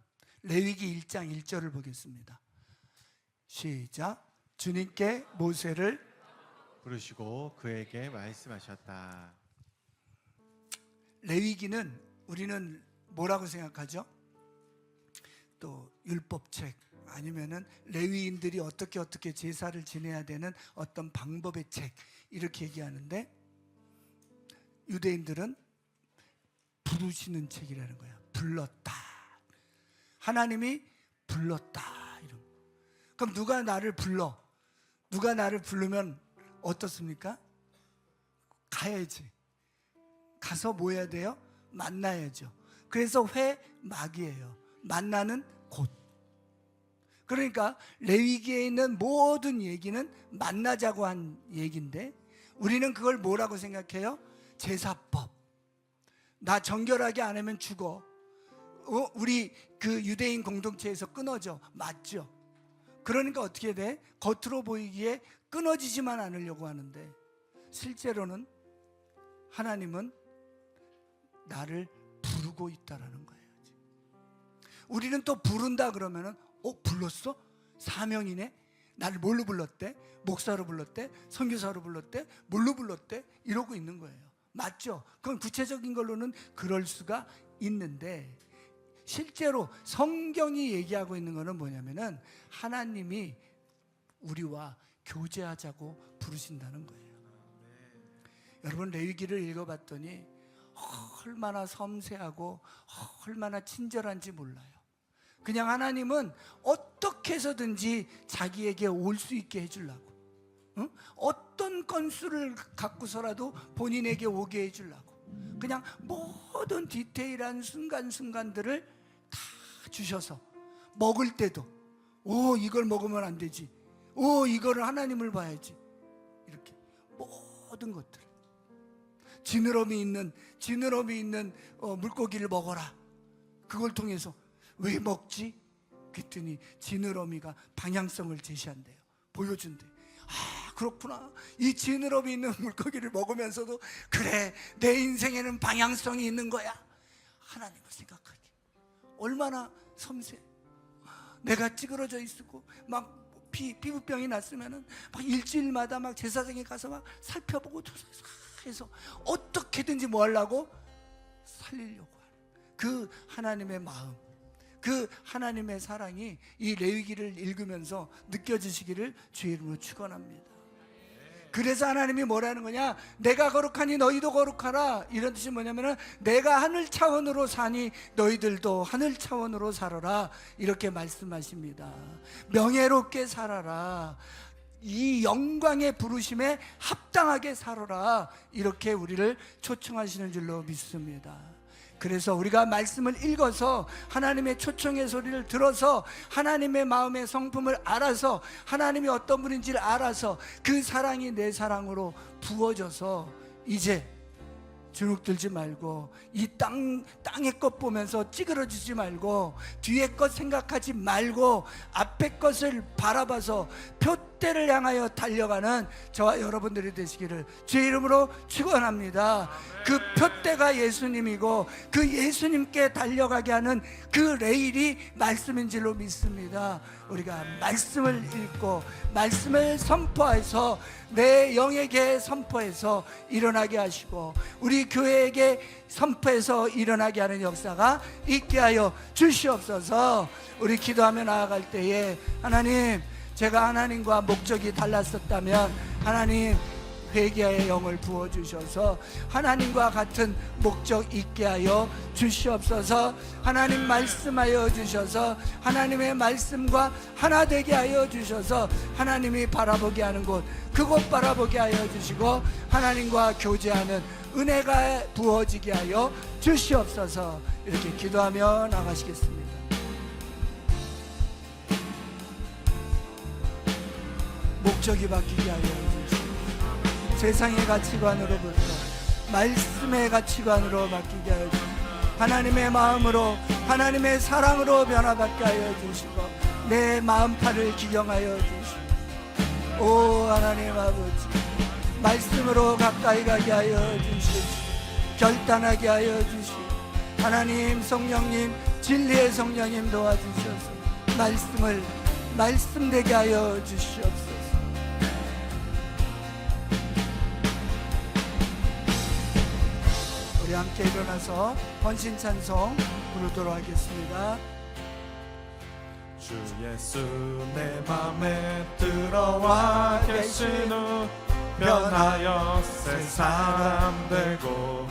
레위기 1장 1절을 보겠습니다. 시작. 주님께 모세를 부르시고 그에게 말씀하셨다. 레위기는 우리는 뭐라고 생각하죠? 또 율법책 아니면은 레위인들이 어떻게 제사를 지내야 되는 어떤 방법의 책 이렇게 얘기하는데 유대인들은 부르시는 책이라는 거예요. 불렀다. 하나님이 불렀다. 이런. 그럼 누가 나를 불러? 누가 나를 부르면 어떻습니까? 가야지. 가서 뭐 해야 돼요? 만나야죠. 그래서 회막이에요. 만나는 곳. 그러니까 레위기에 있는 모든 얘기는 만나자고 한 얘기인데 우리는 그걸 뭐라고 생각해요? 제사법. 나 정결하게 안 하면 죽어. 우리 그 유대인 공동체에서 끊어져. 맞죠? 그러니까 어떻게 돼? 겉으로 보이기에 끊어지지만 않으려고 하는데 실제로는 하나님은 나를 부르고 있다라는 거예요. 우리는 또 부른다 그러면은 불렀어? 사명이네? 나를 뭘로 불렀대? 목사로 불렀대? 선교사로 불렀대? 뭘로 불렀대? 이러고 있는 거예요. 맞죠? 그건 구체적인 걸로는 그럴 수가 있는데 실제로 성경이 얘기하고 있는 거는 뭐냐면은 하나님이 우리와 교제하자고 부르신다는 거예요. 여러분 레위기를 읽어봤더니 얼마나 섬세하고 얼마나 친절한지 몰라요. 그냥 하나님은 어떻게 해서든지 자기에게 올 수 있게 해주려고 어떤 건수를 갖고서라도 본인에게 오게 해주려고 그냥 모든 디테일한 순간순간들을 다 주셔서 먹을 때도 이걸 먹으면 안 되지 이거를 하나님을 봐야지 이렇게 모든 것들 지느러미 있는 물고기를 먹어라. 그걸 통해서 왜 먹지? 그랬더니 지느러미가 방향성을 제시한대요. 보여준대. 그렇구나. 이 지느러미 있는 물고기를 먹으면서도 그래 내 인생에는 방향성이 있는 거야. 하나님을 생각하기 얼마나 섬세. 내가 찌그러져 있고 막 피부병이 났으면은 막 일주일마다 막 제사장에 가서 막 살펴보고 해서 어떻게든지 뭐 하려고 살리려고 하는 그 하나님의 마음, 그 하나님의 사랑이 이 레위기를 읽으면서 느껴지시기를 주의 이름으로 축원합니다. 그래서 하나님이 뭐라는 거냐? 내가 거룩하니 너희도 거룩하라. 이런 뜻이 뭐냐면은 내가 하늘 차원으로 사니 너희들도 하늘 차원으로 살아라. 이렇게 말씀하십니다. 명예롭게 살아라. 이 영광의 부르심에 합당하게 살아라. 이렇게 우리를 초청하시는 줄로 믿습니다. 그래서 우리가 말씀을 읽어서 하나님의 초청의 소리를 들어서 하나님의 마음의 성품을 알아서 하나님이 어떤 분인지를 알아서 그 사랑이 내 사랑으로 부어져서 이제 주눅들지 말고 이 땅의 것 보면서 찌그러지지 말고 뒤에 것 생각하지 말고 앞에 것을 바라봐서 표대를 향하여 달려가는 저와 여러분들이 되시기를 주의 이름으로 축원합니다. 그 표대가 예수님이고 그 예수님께 달려가게 하는 그 레일이 말씀인 줄로 믿습니다. 우리가 말씀을 읽고 말씀을 선포해서 내 영에게 선포해서 일어나게 하시고 우리 교회에게 선포해서 일어나게 하는 역사가 있게 하여 주시옵소서. 우리 기도하며 나아갈 때에 하나님, 제가 하나님과 목적이 달랐었다면 하나님 회개의 영을 부어주셔서 하나님과 같은 목적 있게 하여 주시옵소서. 하나님 말씀하여 주셔서 하나님의 말씀과 하나 되게 하여 주셔서 하나님이 바라보게 하는 곳 그곳 바라보게 하여 주시고 하나님과 교제하는 은혜가 부어지게 하여 주시옵소서. 이렇게 기도하며 나가시겠습니다. 목적이 바뀌게 하여 주시옵소서. 세상의 가치관으로부터 말씀의 가치관으로 바뀌게 하여 주시고 하나님의 마음으로 하나님의 사랑으로 변화받게 하여 주시고 내 마음판을 기경하여 주시고 오 하나님 아버지 말씀으로 가까이 가게 하여 주시고 결단하게 하여 주시고 하나님 성령님 진리의 성령님 도와주셔서 말씀을 말씀되게 하여 주시옵소서. 우리 함께 일어나서 헌신 찬송 부르도록 하겠습니다. 주 예수 내 맘에 들어와 계신 후 변하여 새 사람 되고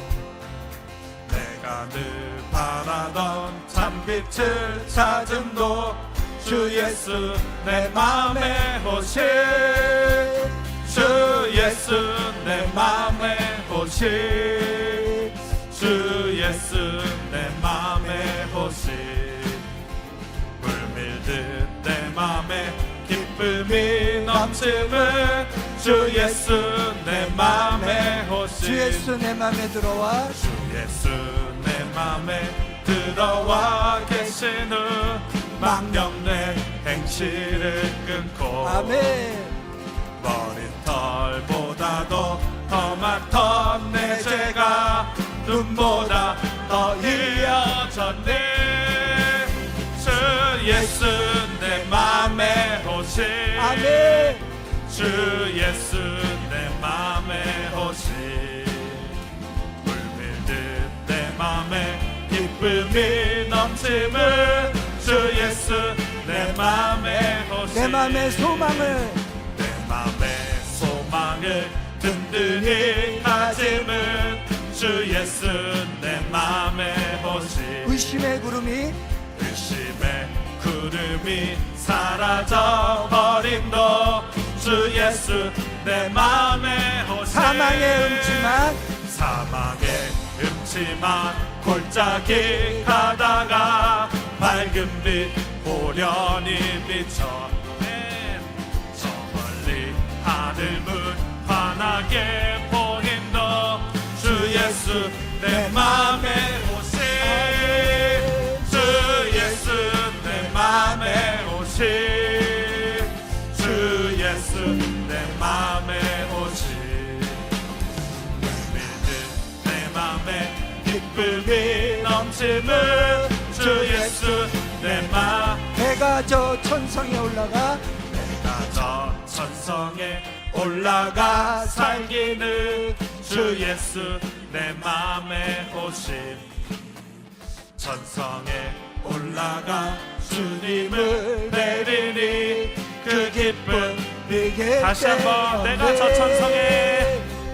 내가 늘 바라던 참빛을 찾음도 주 예수 내 맘에 오신 주 예수 내 맘에 오신 주 예수 내 맘에 오신 물밀듯 내 맘에 기쁨이 넘치는 주 예수 내 맘에 오신 주 예수 내 맘에 들어와 주 예수 내 맘에 들어와 계신 후 망령내 행실을 끊고 아멘. 머리털보다도 더 많던 내 죄가 눈보다 더 이어졌네 주 예수 내 맘에 오신 아멘. 주 예수 내 맘에 오신 물밀듯 내 맘에 기쁨이 넘치는 주 예수 내 맘에 오신 내 맘의 소망을 내 맘의 소망을 든든히 가짐은 주 예수 내 맘에 오신 의심의 구름이 의심의 구름이 사라져버림도 주 예수 내 맘에 오신 사망의 음침한 골짜기 가다가 밝은 빛 호련히 비쳐 저 멀리 하늘 문 환하게 보인도 주 예수 내 맘에 오신 주 예수 내 맘에 오신 주 예수 내 맘에 오신 믿음 내 맘에 기쁨이 넘치는 주 예수 내 맘 내가 저 천성에 올라가 내가 저 천성에 올라가 살기는 주 예수 내 맘에 오신 천성에 올라가 주님을 내리니 그 기쁨 네게 다시 한번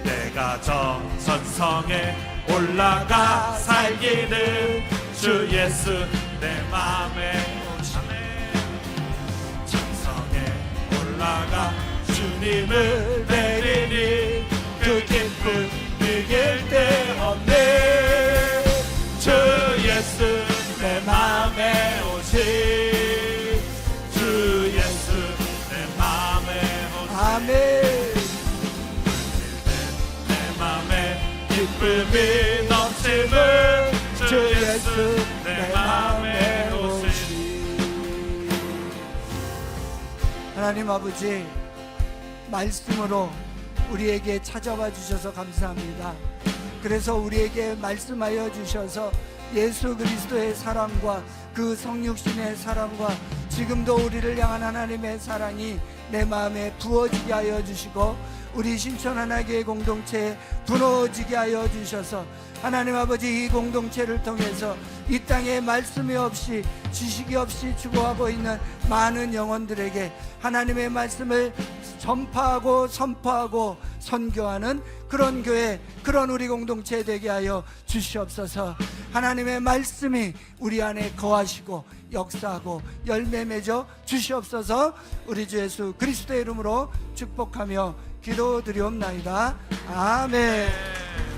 내가 저 천성에 올라가 살기는 주 예수 내 맘에 오신 천성에 올라가 주님을 내리니 그 기쁨 이길 데 없네 주 예수 내 맘에 오신 주 예수 내 맘에 오신 아멘. 내 맘에 기쁨이 넘치는 주 예수 내 맘에 오신 하나님 아버지 말씀으로 우리에게 찾아와 주셔서 감사합니다. 그래서 우리에게 말씀하여 주셔서 예수 그리스도의 사랑과 그 성육신의 사랑과 지금도 우리를 향한 하나님의 사랑이 내 마음에 부어지게 하여 주시고 우리 신천 하나교회 공동체에 부어지게 하여 주셔서 하나님 아버지 이 공동체를 통해서 이 땅에 말씀이 없이 지식이 없이 죽어가고 있는 많은 영혼들에게 하나님의 말씀을 전파하고 선포하고 선교하는 그런 교회, 그런 우리 공동체 되게 하여 주시옵소서. 하나님의 말씀이 우리 안에 거하시고 역사하고 열매 맺어 주시옵소서. 우리 주 예수 그리스도의 이름으로 축복하며 기도드리옵나이다. 아멘.